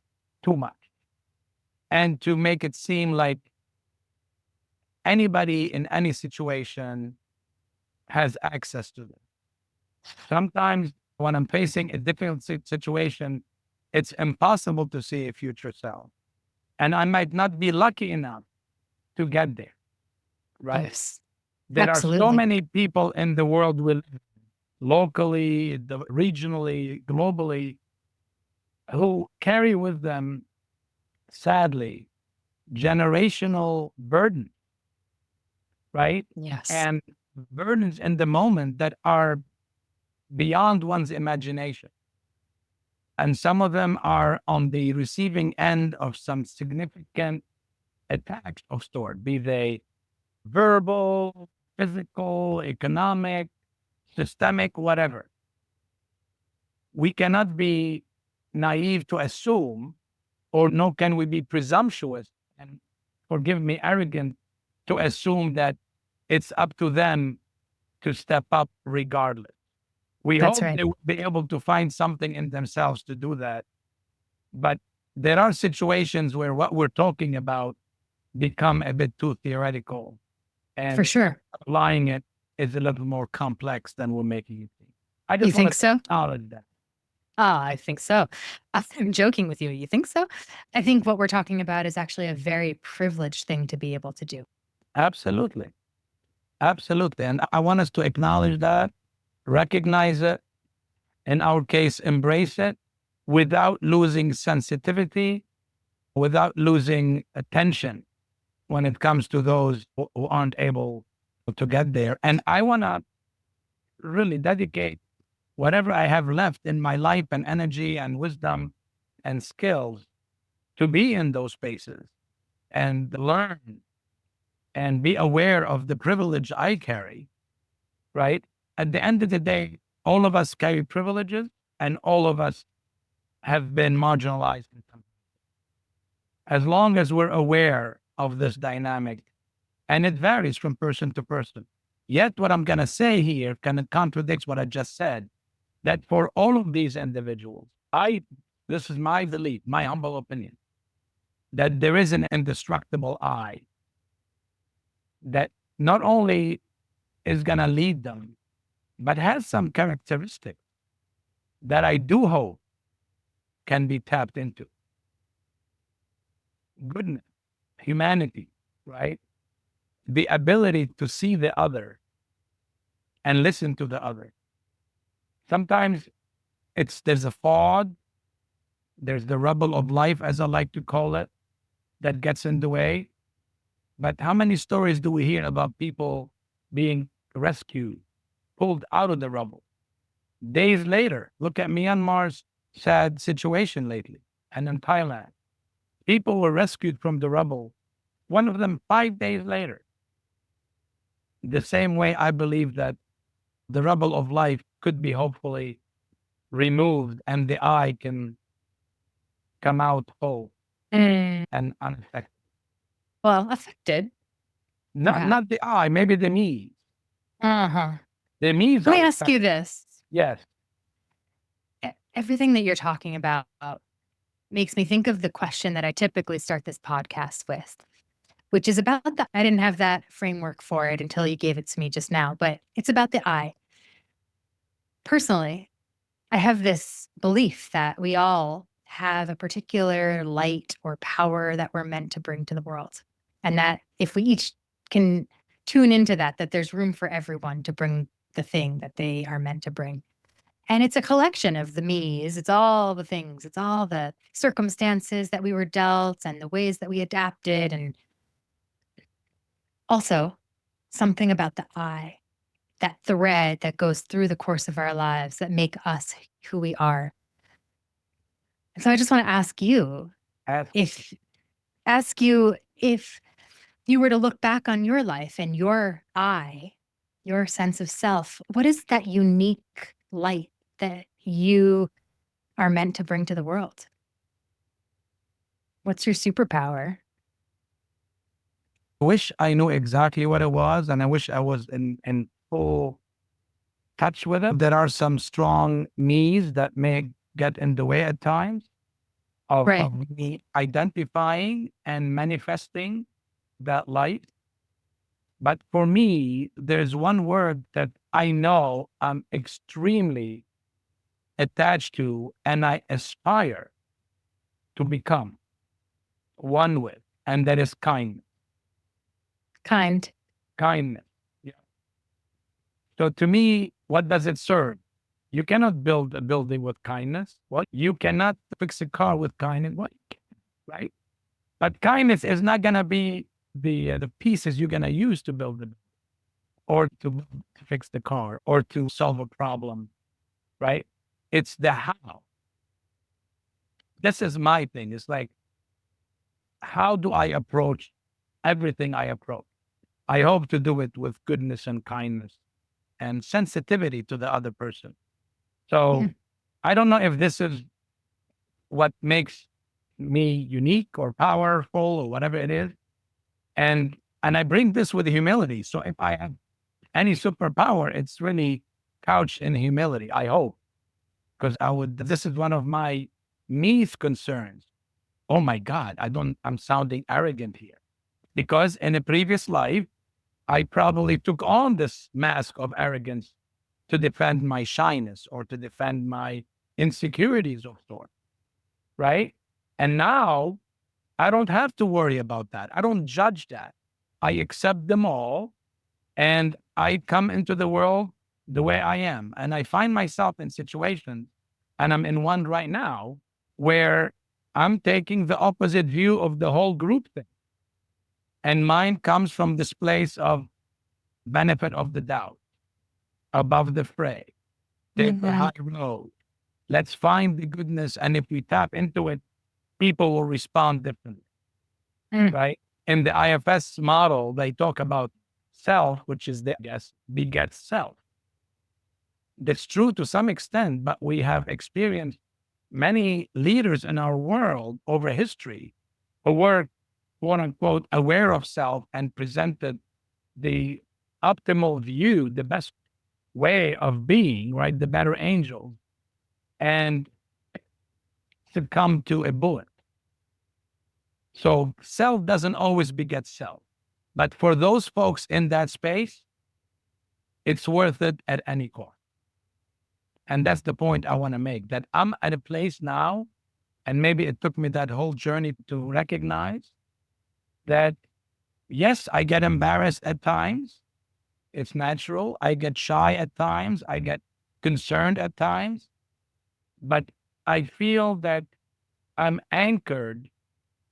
Speaker 2: too much and to make it seem like anybody in any situation has access to them. Sometimes when I'm facing a difficult situation, it's impossible to see a future self. And I might not be lucky enough to get there, right?
Speaker 1: Yes,
Speaker 2: There are so
Speaker 1: absolutely.
Speaker 2: many people in the world, with locally, regionally, globally, who carry with them, sadly, generational burden, right?
Speaker 1: Yes,
Speaker 2: And burdens in the moment that are beyond one's imagination. And some of them are on the receiving end of some significant attacks of sort, be they verbal, physical, economic, systemic, whatever. We cannot be naive to assume, or nor can we be presumptuous and, forgive me, arrogant to assume that it's up to them to step up regardless. We
Speaker 1: that's
Speaker 2: hope
Speaker 1: right.
Speaker 2: they will be able to find something in themselves to do that. But there are situations where what we're talking about become a bit too theoretical,
Speaker 1: For
Speaker 2: and
Speaker 1: sure.
Speaker 2: applying it is a little more complex than we're making it seem. I
Speaker 1: You
Speaker 2: just
Speaker 1: think
Speaker 2: wanted to
Speaker 1: so?
Speaker 2: acknowledge that.
Speaker 1: Ah, I think so. I'm joking with you. You think so? I think what we're talking about is actually a very privileged thing to be able to do.
Speaker 2: Absolutely. Absolutely. And I want us to acknowledge that, recognize it, in our case, embrace it without losing sensitivity, without losing attention when it comes to those who aren't able to get there. And I want to really dedicate whatever I have left in my life and energy and wisdom and skills to be in those spaces and learn and be aware of the privilege I carry, right? At the end of the day, all of us carry privileges and all of us have been marginalized in some. As long as we're aware of this dynamic, and it varies from person to person. Yet, what I'm going to say here kind of contradicts what I just said, that for all of these individuals, this is my belief, my humble opinion, that there is an indestructible I that not only is going to lead them, but has some characteristics that I do hope can be tapped into. Goodness, humanity, right? The ability to see the other and listen to the other. Sometimes there's a fog, there's the rubble of life, as I like to call it, that gets in the way. But how many stories do we hear about people being rescued, pulled out of the rubble? Days later, look at Myanmar's sad situation lately, and in Thailand. People were rescued from the rubble, one of them 5 days later. The same way I believe that the rubble of life could be hopefully removed and the eye can come out whole
Speaker 1: Mm.
Speaker 2: and unaffected.
Speaker 1: Well, affected, perhaps.
Speaker 2: Not the eye, maybe the knees.
Speaker 1: Uh-huh.
Speaker 2: The knees
Speaker 1: Let me
Speaker 2: are
Speaker 1: ask you
Speaker 2: affected.
Speaker 1: this.
Speaker 2: Yes.
Speaker 1: Everything that you're talking about makes me think of the question that I typically start this podcast with, which is about I didn't have that framework for it until you gave it to me just now, but it's about the eye. Personally, I have this belief that we all have a particular light or power that we're meant to bring to the world. And that if we each can tune into that there's room for everyone to bring the thing that they are meant to bring. And it's a collection of the me's. It's all the things. It's all the circumstances that we were dealt and the ways that we adapted. And also something about the eye, that thread that goes through the course of our lives that make us who we are. And so I just want to ask you
Speaker 2: Ask.
Speaker 1: if you were to look back on your life and your eye, your sense of self, what is that unique light that you are meant to bring to the world? What's your superpower?
Speaker 2: I wish I knew exactly what it was, and I wish I was in full touch with it. There are some strong needs that may get in the way at times
Speaker 1: Right.
Speaker 2: of me identifying and manifesting that light. But for me, there's one word that I know I'm extremely attached to and I aspire to become one with, and that is kindness.
Speaker 1: Kind.
Speaker 2: Kindness. Yeah. So to me, what does it serve? You cannot build a building with kindness. Well, you cannot fix a car with kindness. Well, you can, right? But kindness is not going to be the pieces you're going to use to build the or to fix the car or to solve a problem, right? It's the how. This is my thing. It's like, how do I approach everything I approach? I hope to do it with goodness and kindness and sensitivity to the other person. So
Speaker 1: Mm.
Speaker 2: I don't know if this is what makes me unique or powerful or whatever it is. And I bring this with humility. So if I have any superpower, it's really couched in humility, I hope. Because this is one of my niece concerns. Oh my God, I'm sounding arrogant here. Because in a previous life, I probably took on this mask of arrogance to defend my shyness or to defend my insecurities of sort, right? And now I don't have to worry about that. I don't judge that. I accept them all and I come into the world the way I am. And I find myself in situations, and I'm in one right now, where I'm taking the opposite view of the whole group thing. And mine comes from this place of benefit of the doubt, above the fray, take the high road. Let's find the goodness. And if we tap into it, people will respond differently,
Speaker 1: Mm.
Speaker 2: right? In the IFS model, they talk about self, which is begets self. That's true to some extent, but we have experienced many leaders in our world over history who were, quote unquote, aware of self and presented the optimal view, the best way of being, right? The better angels, and succumb to a bullet. So self doesn't always beget self. But for those folks in that space, it's worth it at any cost. And that's the point I want to make, that I'm at a place now, and maybe it took me that whole journey to recognize that, yes, I get embarrassed at times. It's natural. I get shy at times. I get concerned at times. But I feel that I'm anchored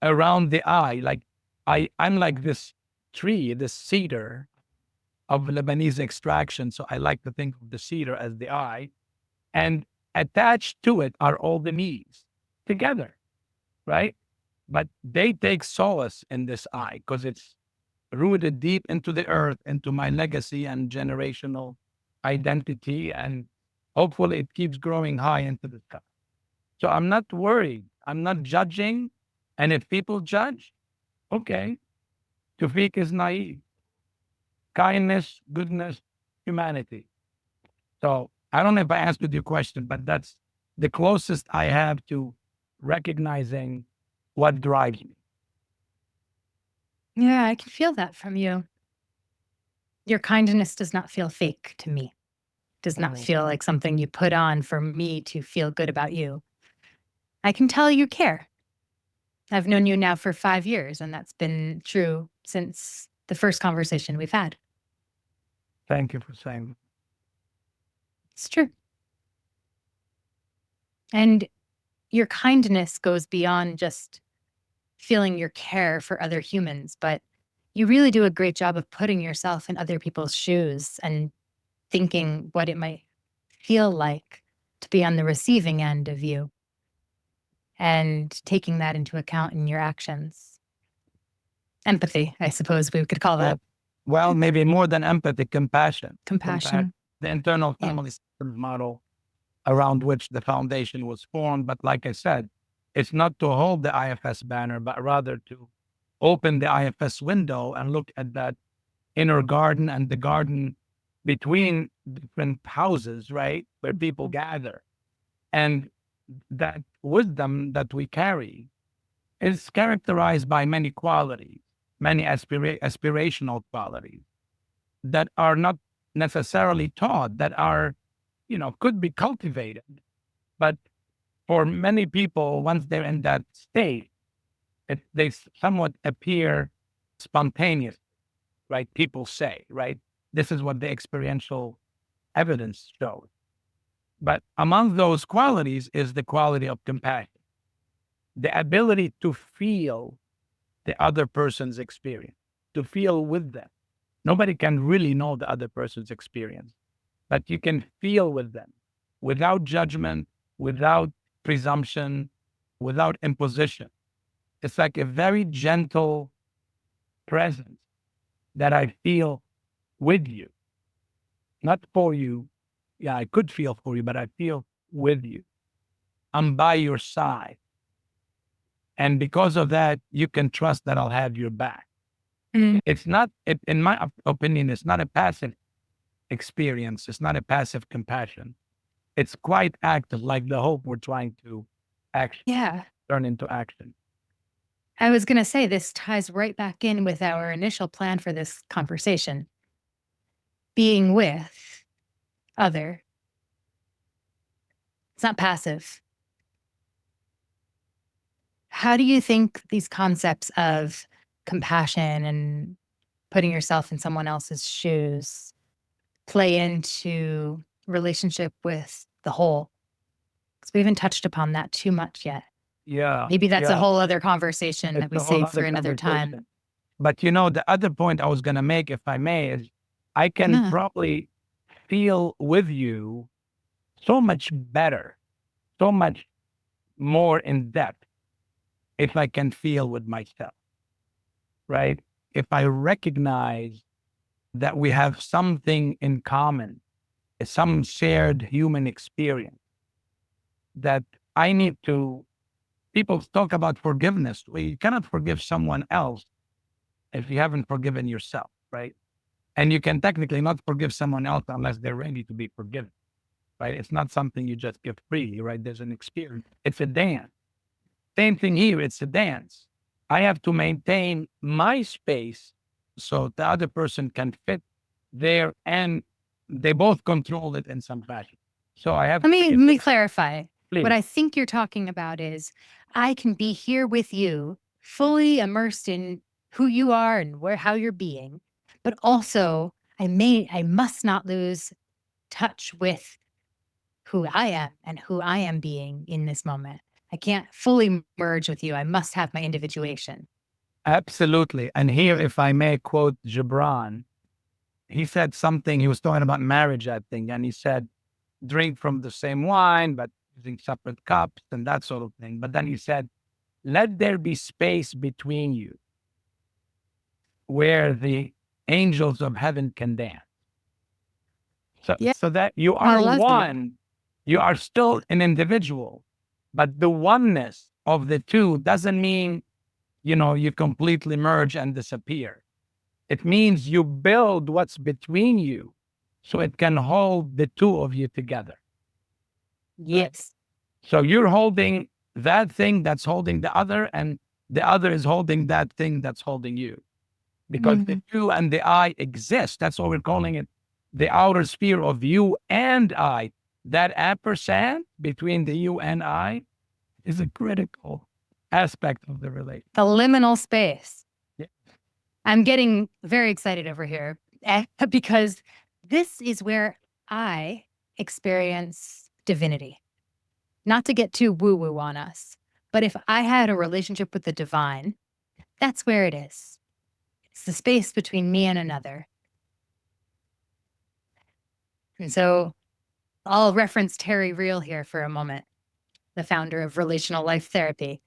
Speaker 2: around the eye. Like I'm like this tree, this cedar of Lebanese extraction. So I like to think of the cedar as the eye. And attached to it are all the leaves together, right? But they take solace in this eye because it's rooted deep into the earth, into my legacy and generational identity. And hopefully it keeps growing high into the sky. So I'm not worried. I'm not judging. And if people judge, okay, Toufic is naive. Kindness, goodness, humanity. So I don't know if I answered your question, but that's the closest I have to recognizing what drives me.
Speaker 1: Yeah, I can feel that from you. Your kindness does not feel fake to me. Does not feel like something you put on for me to feel good about you. I can tell you care. I've known you now for 5 years, and that's been true since the first conversation we've had.
Speaker 2: Thank you for saying that.
Speaker 1: It's true. And your kindness goes beyond just feeling your care for other humans, but you really do a great job of putting yourself in other people's shoes and thinking what it might feel like to be on the receiving end of you and taking that into account in your actions. Empathy, I suppose we could call that.
Speaker 2: Well, maybe more than empathy, compassion.
Speaker 1: Compassion.
Speaker 2: The internal
Speaker 1: Yeah.
Speaker 2: family systems model around which the foundation was formed. But like I said, it's not to hold the IFS banner, but rather to open the IFS window and look at that inner garden and the garden between different houses, right? Where people gather. And that wisdom that we carry is characterized by many qualities, many aspirational qualities that are not necessarily taught, that are, could be cultivated. But for many people, once they're in that state, they somewhat appear spontaneous, right? People say, right? This is what the experiential evidence shows. But among those qualities is the quality of compassion, the ability to feel the other person's experience, to feel with them. Nobody can really know the other person's experience, but you can feel with them without judgment, without presumption, without imposition. It's like a very gentle presence that I feel with you, not for you. Yeah, I could feel for you, but I feel with you. I'm by your side. And because of that, you can trust that I'll have your back. It's not, in my opinion, it's not a passive experience. It's not a passive compassion. It's quite active, like the hope we're trying to turn into action.
Speaker 1: I was going to say, this ties right back in with our initial plan for this conversation. Being with other. It's not passive. How do you think these concepts of compassion and putting yourself in someone else's shoes play into relationship with the whole? Because we haven't touched upon that too much yet.
Speaker 2: Yeah.
Speaker 1: Maybe that's a whole other conversation that we save for another time.
Speaker 2: But the other point I was going to make, if I may, is I can probably feel with you so much better, so much more in depth if I can feel with myself, right? If I recognize that we have something in common, some shared human experience that I need to. People talk about forgiveness. Well, you cannot forgive someone else if you haven't forgiven yourself, right? And you can technically not forgive someone else unless they're ready to be forgiven, right? It's not something you just give freely, right? There's an experience. It's a dance. Same thing here. It's a dance. I have to maintain my space So the other person can fit there and they both control it in some fashion. So I have
Speaker 1: Let me clarify.
Speaker 2: please.
Speaker 1: What I think you're talking about is I can be here with you, fully immersed in who you are and how you're being, but also I must not lose touch with who I am and who I am being in this moment. I can't fully merge with you. I must have my individuation.
Speaker 2: Absolutely. And here, if I may quote Gibran, he said something, he was talking about marriage, I think, and he said, drink from the same wine, but using separate cups and that sort of thing. But then he said, let there be space between you where the angels of heaven can dance.
Speaker 1: Yeah,
Speaker 2: So that you
Speaker 1: I
Speaker 2: are
Speaker 1: love that.
Speaker 2: one, you are still an individual, but the oneness of the two doesn't mean, you completely merge and disappear. It means you build what's between you so it can hold the two of you together.
Speaker 1: Yes.
Speaker 2: So you're holding that thing that's holding the other, and the other is holding that thing that's holding you. Because the you and the I exist. That's what we're calling it, the outer sphere of you and I. That ampersand between the you and I is a critical aspect of the relationship.
Speaker 1: The liminal space.
Speaker 2: Yeah.
Speaker 1: I'm getting very excited over here because this is where I experience divinity. Not to get too woo-woo on us, but if I had a relationship with the divine, that's where it is. It's the space between me and another. And so I'll reference Terry Real here for a moment, the founder of Relational Life Therapy.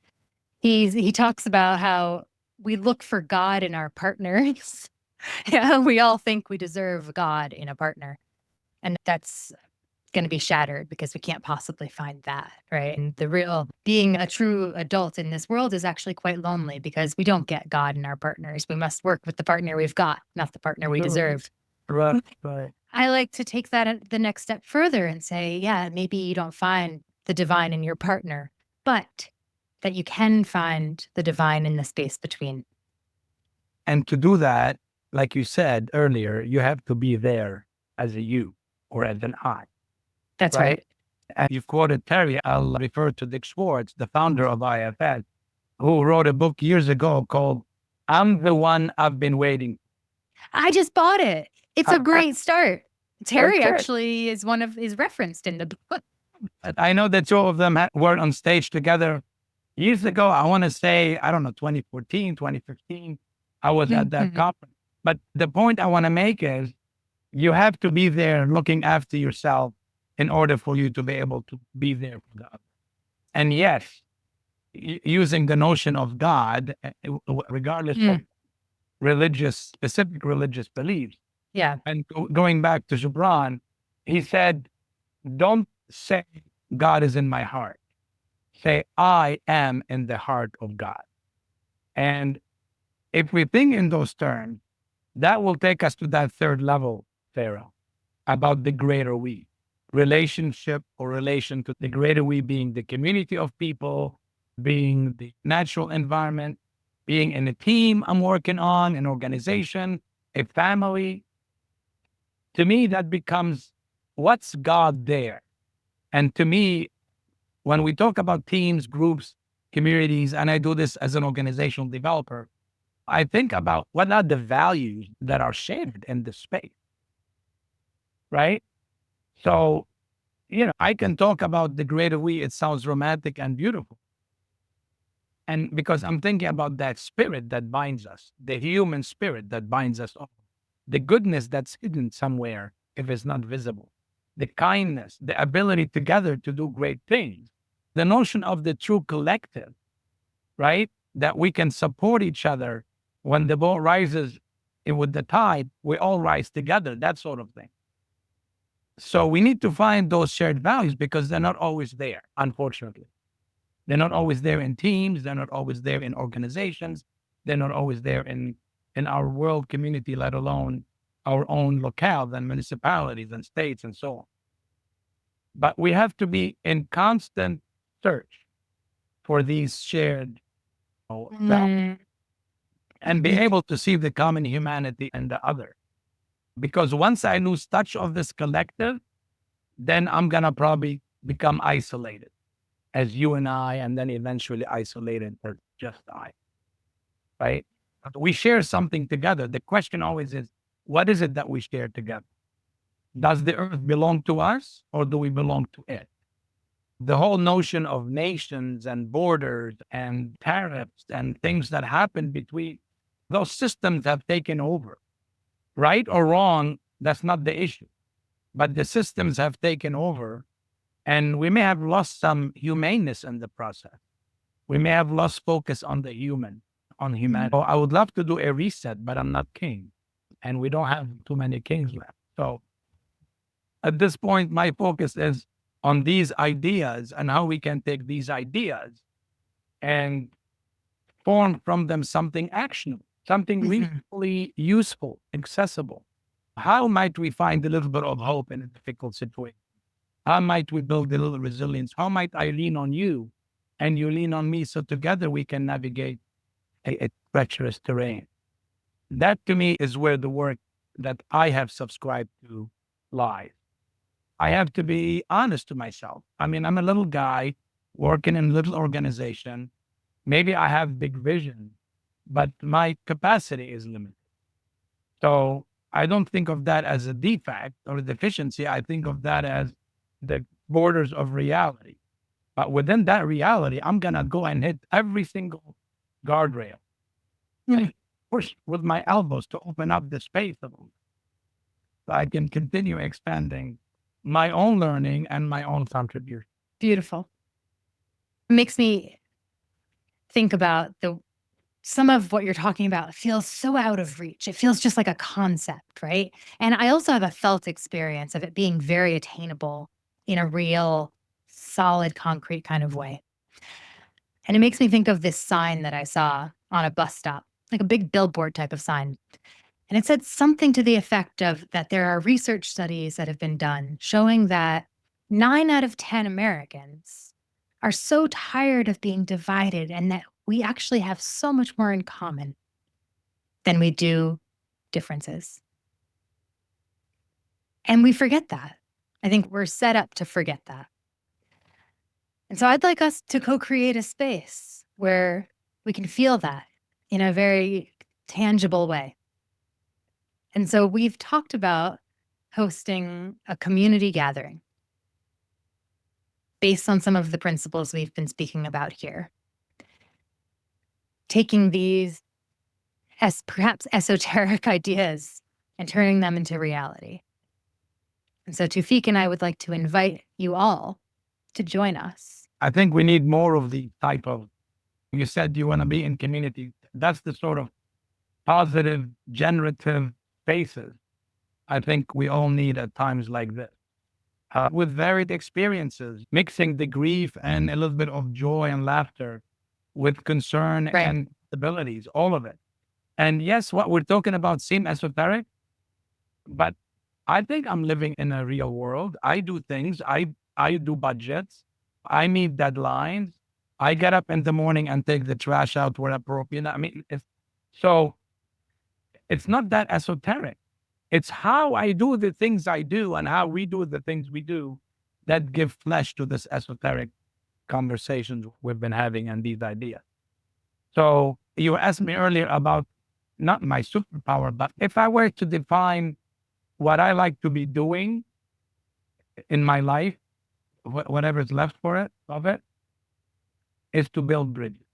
Speaker 1: He talks about how we look for God in our partners. Yeah, we all think we deserve God in a partner. And that's going to be shattered because we can't possibly find that, right? And the real being a true adult in this world is actually quite lonely because we don't get God in our partners. We must work with the partner we've got, not the partner we deserve.
Speaker 2: Right.
Speaker 1: I like to take that the next step further and say, yeah, maybe you don't find the divine in your partner, but that you can find the divine in the space between.
Speaker 2: And to do that, like you said earlier, you have to be there as a you or as an I.
Speaker 1: That's right.
Speaker 2: And you've quoted Terry. I'll refer to Dick Schwartz, the founder of IFS, who wrote a book years ago called I'm the One I've Been Waiting.
Speaker 1: I just bought it. It's a great start. Terry
Speaker 2: Okay.
Speaker 1: actually is referenced in the book.
Speaker 2: I know that two of them were on stage together years ago. I want to say, I don't know, 2014, 2015. I was at that conference. But the point I want to make is you have to be there looking after yourself in order for you to be able to be there for the other. And yes, using the notion of God, regardless of specific religious beliefs.
Speaker 1: Yeah.
Speaker 2: And going back to Gibran, he said, don't say God is in my heart. Say, I am in the heart of God. And if we think in those terms, that will take us to that third level, Sarah, about the greater we. Relationship or relation to the greater we being the community of people, being the natural environment, being in a team I'm working on, an organization, a family. To me, that becomes what's God there? And to me, when we talk about teams, groups, communities, and I do this as an organizational developer, I think about what are the values that are shared in this space, right? So, I can talk about the greater we, it sounds romantic and beautiful. And because I'm thinking about that spirit that binds us, the human spirit that binds us all, the goodness that's hidden somewhere if it's not visible, the kindness, the ability together to do great things, the notion of the true collective, right? That we can support each other when the boat rises with the tide, we all rise together, that sort of thing. So we need to find those shared values because they're not always there, unfortunately. They're not always there in teams. They're not always there in organizations. They're not always there in our world community, let alone our own locales and municipalities and states and so on. But we have to be in constant search for these shared values. and be able to see the common humanity in the other. Because once I lose touch of this collective, then I'm going to probably become isolated as you and I, and then eventually isolated or just I, right? But we share something together. The question always is, what is it that we share together? Does the earth belong to us or do we belong to it? The whole notion of nations and borders and tariffs and things that happen between those systems have taken over. Right or wrong, that's not the issue. But the systems have taken over, and we may have lost some humaneness in the process. We may have lost focus on the human, on humanity. So I would love to do a reset, but I'm not king, and we don't have too many kings left. So at this point, my focus is on these ideas and how we can take these ideas and form from them something actionable, something really useful, accessible. How might we find a little bit of hope in a difficult situation? How might we build a little resilience? How might I lean on you and you lean on me so together we can navigate a treacherous terrain? That to me is where the work that I have subscribed to lies. I have to be honest to myself. I mean, I'm a little guy working in a little organization. Maybe I have big vision, but my capacity is limited. So I don't think of that as a defect or a deficiency. I think of that as the borders of reality. But within that reality, I'm going to go and hit every single guardrail. And push with my elbows to open up the space of them so I can continue expanding my own learning and my own contribution.
Speaker 1: Beautiful. It makes me think about some of what you're talking about feels so out of reach. It feels just like a concept, right? And I also have a felt experience of it being very attainable in a real, solid, concrete kind of way. And it makes me think of this sign that I saw on a bus stop, like a big billboard type of sign. And it said something to the effect of that there are research studies that have been done showing that 9 out of 10 Americans are so tired of being divided and that we actually have so much more in common than we do differences. And we forget that. I think we're set up to forget that. And so I'd like us to co-create a space where we can feel that in a very tangible way. And so we've talked about hosting a community gathering based on some of the principles we've been speaking about here. Taking these as perhaps esoteric ideas and turning them into reality. And so Toufic and I would like to invite you all to join us.
Speaker 2: I think we need more of the type of, you said you want to be in community. That's the sort of positive, generative spaces I think we all need at times like this. With varied experiences, mixing the grief and a little bit of joy and laughter with concern and abilities, all of it. And yes, what we're talking about seems esoteric, but I think I'm living in a real world. I do things. I do budgets. I meet deadlines. I get up in the morning and take the trash out where appropriate. I mean, so it's not that esoteric. It's how I do the things I do and how we do the things we do that give flesh to this esoteric conversations we've been having and these ideas. So you asked me earlier about not my superpower, but if I were to define what I like to be doing in my life, whatever is left for it, of it, is to build bridges.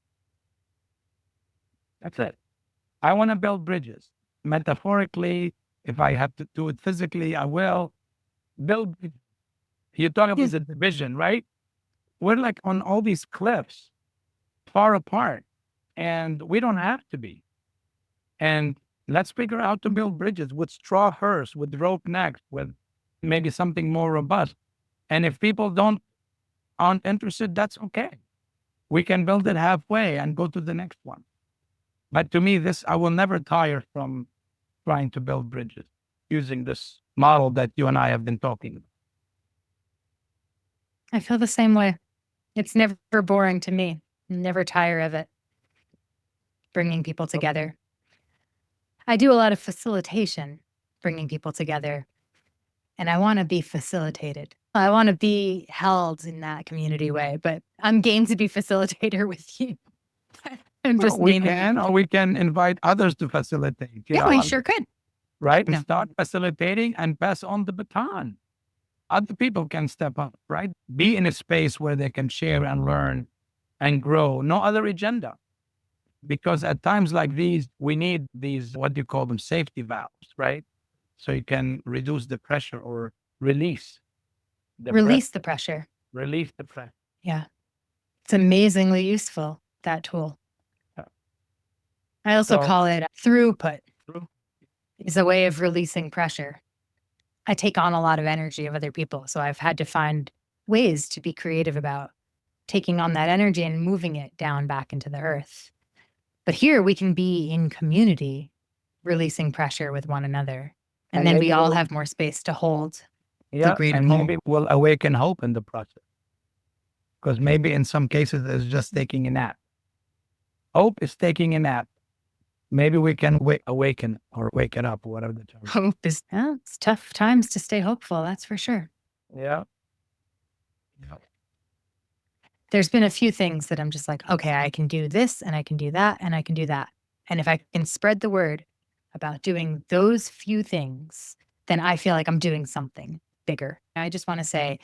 Speaker 2: That's it. I want to build bridges. Metaphorically, if I have to do it physically, I will build. You talk about the division, right? We're like on all these cliffs, far apart, and we don't have to be. And let's figure out how to build bridges with straw hearse, with rope necks, with maybe something more robust. And if people aren't interested, that's okay. We can build it halfway and go to the next one. But to me, I will never tire from trying to build bridges using this model that you and I have been talking about.
Speaker 1: I feel the same way. It's never boring to me. Never tire of it. Bringing people together. I do a lot of facilitation, bringing people together, and I want to be facilitated. I want to be held in that community way, but I'm game to be facilitator with you. I'm just
Speaker 2: We
Speaker 1: naming it.
Speaker 2: can, or we can invite others to facilitate.
Speaker 1: Yeah, we sure could.
Speaker 2: Right?
Speaker 1: No.
Speaker 2: Start facilitating and pass on the baton. Other people can step up, right? Be in a space where they can share and learn and grow. No other agenda. Because at times like these, we need these, what do you call them, safety valves, right? So you can reduce the pressure or release the
Speaker 1: Release the pressure.
Speaker 2: Release the pressure.
Speaker 1: Yeah. It's amazingly useful, that tool.
Speaker 2: Yeah.
Speaker 1: I also
Speaker 2: So-
Speaker 1: call it throughput.
Speaker 2: True.
Speaker 1: It's a way of releasing pressure. I take on a lot of energy of other people, so I've had to find ways to be creative about taking on that energy and moving it down back into the earth. But here we can be in community, releasing pressure with one another. And then we all have more space to hold the greater
Speaker 2: and
Speaker 1: whole.
Speaker 2: maybe we'll awaken hope in the process. Because maybe in some cases it's just taking a nap. Hope is taking a nap. Maybe we can awaken or wake it up, whatever the term is.
Speaker 1: Hope is, it's tough times to stay hopeful, that's for sure.
Speaker 2: Yeah.
Speaker 1: There's been a few things that I'm just like, okay, I can do this and I can do that and I can do that. And if I can spread the word about doing those few things, then I feel like I'm doing something bigger. I just want to say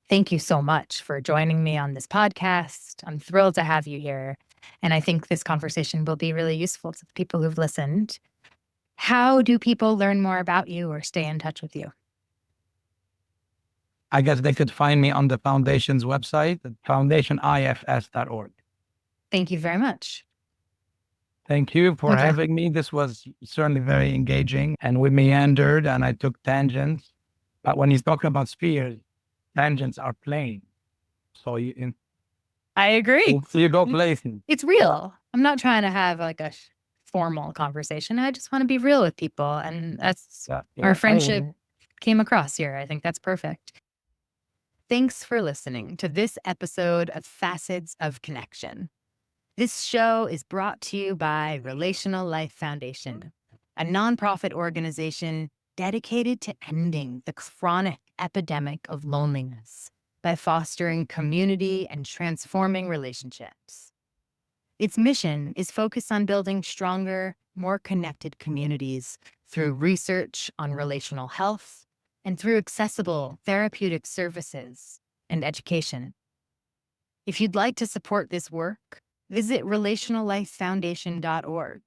Speaker 1: thank you so much for joining me on this podcast. I'm thrilled to have you here. And I think this conversation will be really useful to the people who've listened. How do people learn more about you or stay in touch with you?
Speaker 2: I guess they could find me on the foundation's website at foundationifs.org.
Speaker 1: Thank you very much.
Speaker 2: Thank you for
Speaker 1: Okay.
Speaker 2: having me. This was certainly very engaging, and we meandered and I took tangents. But when he's talking about spheres, tangents are plain. So
Speaker 1: I agree.
Speaker 2: you go places.
Speaker 1: It's real. I'm not trying to have like a formal conversation. I just want to be real with people. And that's our friendship came across here. I think that's perfect. Thanks for listening to this episode of Facets of Connection. This show is brought to you by Relational Life Foundation, a nonprofit organization dedicated to ending the chronic epidemic of loneliness by fostering community and transforming relationships. Its mission is focused on building stronger, more connected communities through research on relational health and through accessible therapeutic services and education. If you'd like to support this work, visit relationallifefoundation.org.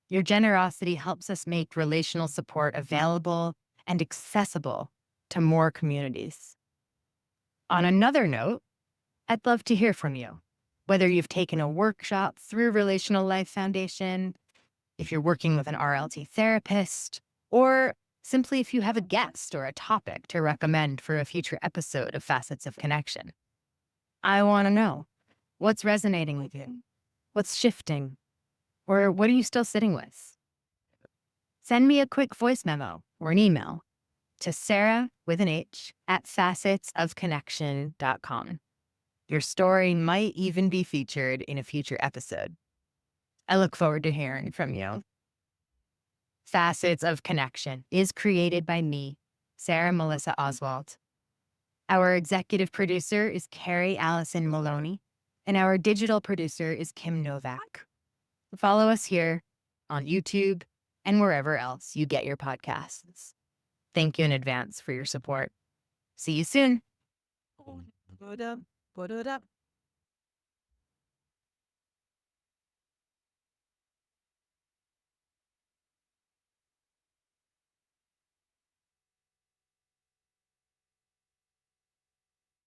Speaker 1: Your generosity helps us make relational support available and accessible to more communities. On another note, I'd love to hear from you. Whether you've taken a workshop through Relational Life Foundation, if you're working with an RLT therapist, or simply if you have a guest or a topic to recommend for a future episode of Facets of Connection. I want to know what's resonating with you, what's shifting, or what are you still sitting with? Send me a quick voice memo or an email to Sarah with an H at facetsofconnection.com. Your story might even be featured in a future episode. I look forward to hearing from you. Facets of Connection is created by me, Sarah Melissa Oswald. Our executive producer is Carrie Allison Maloney, and our digital producer is Kim Novak. Follow us here on YouTube and wherever else you get your podcasts. Thank you in advance for your support. See you soon.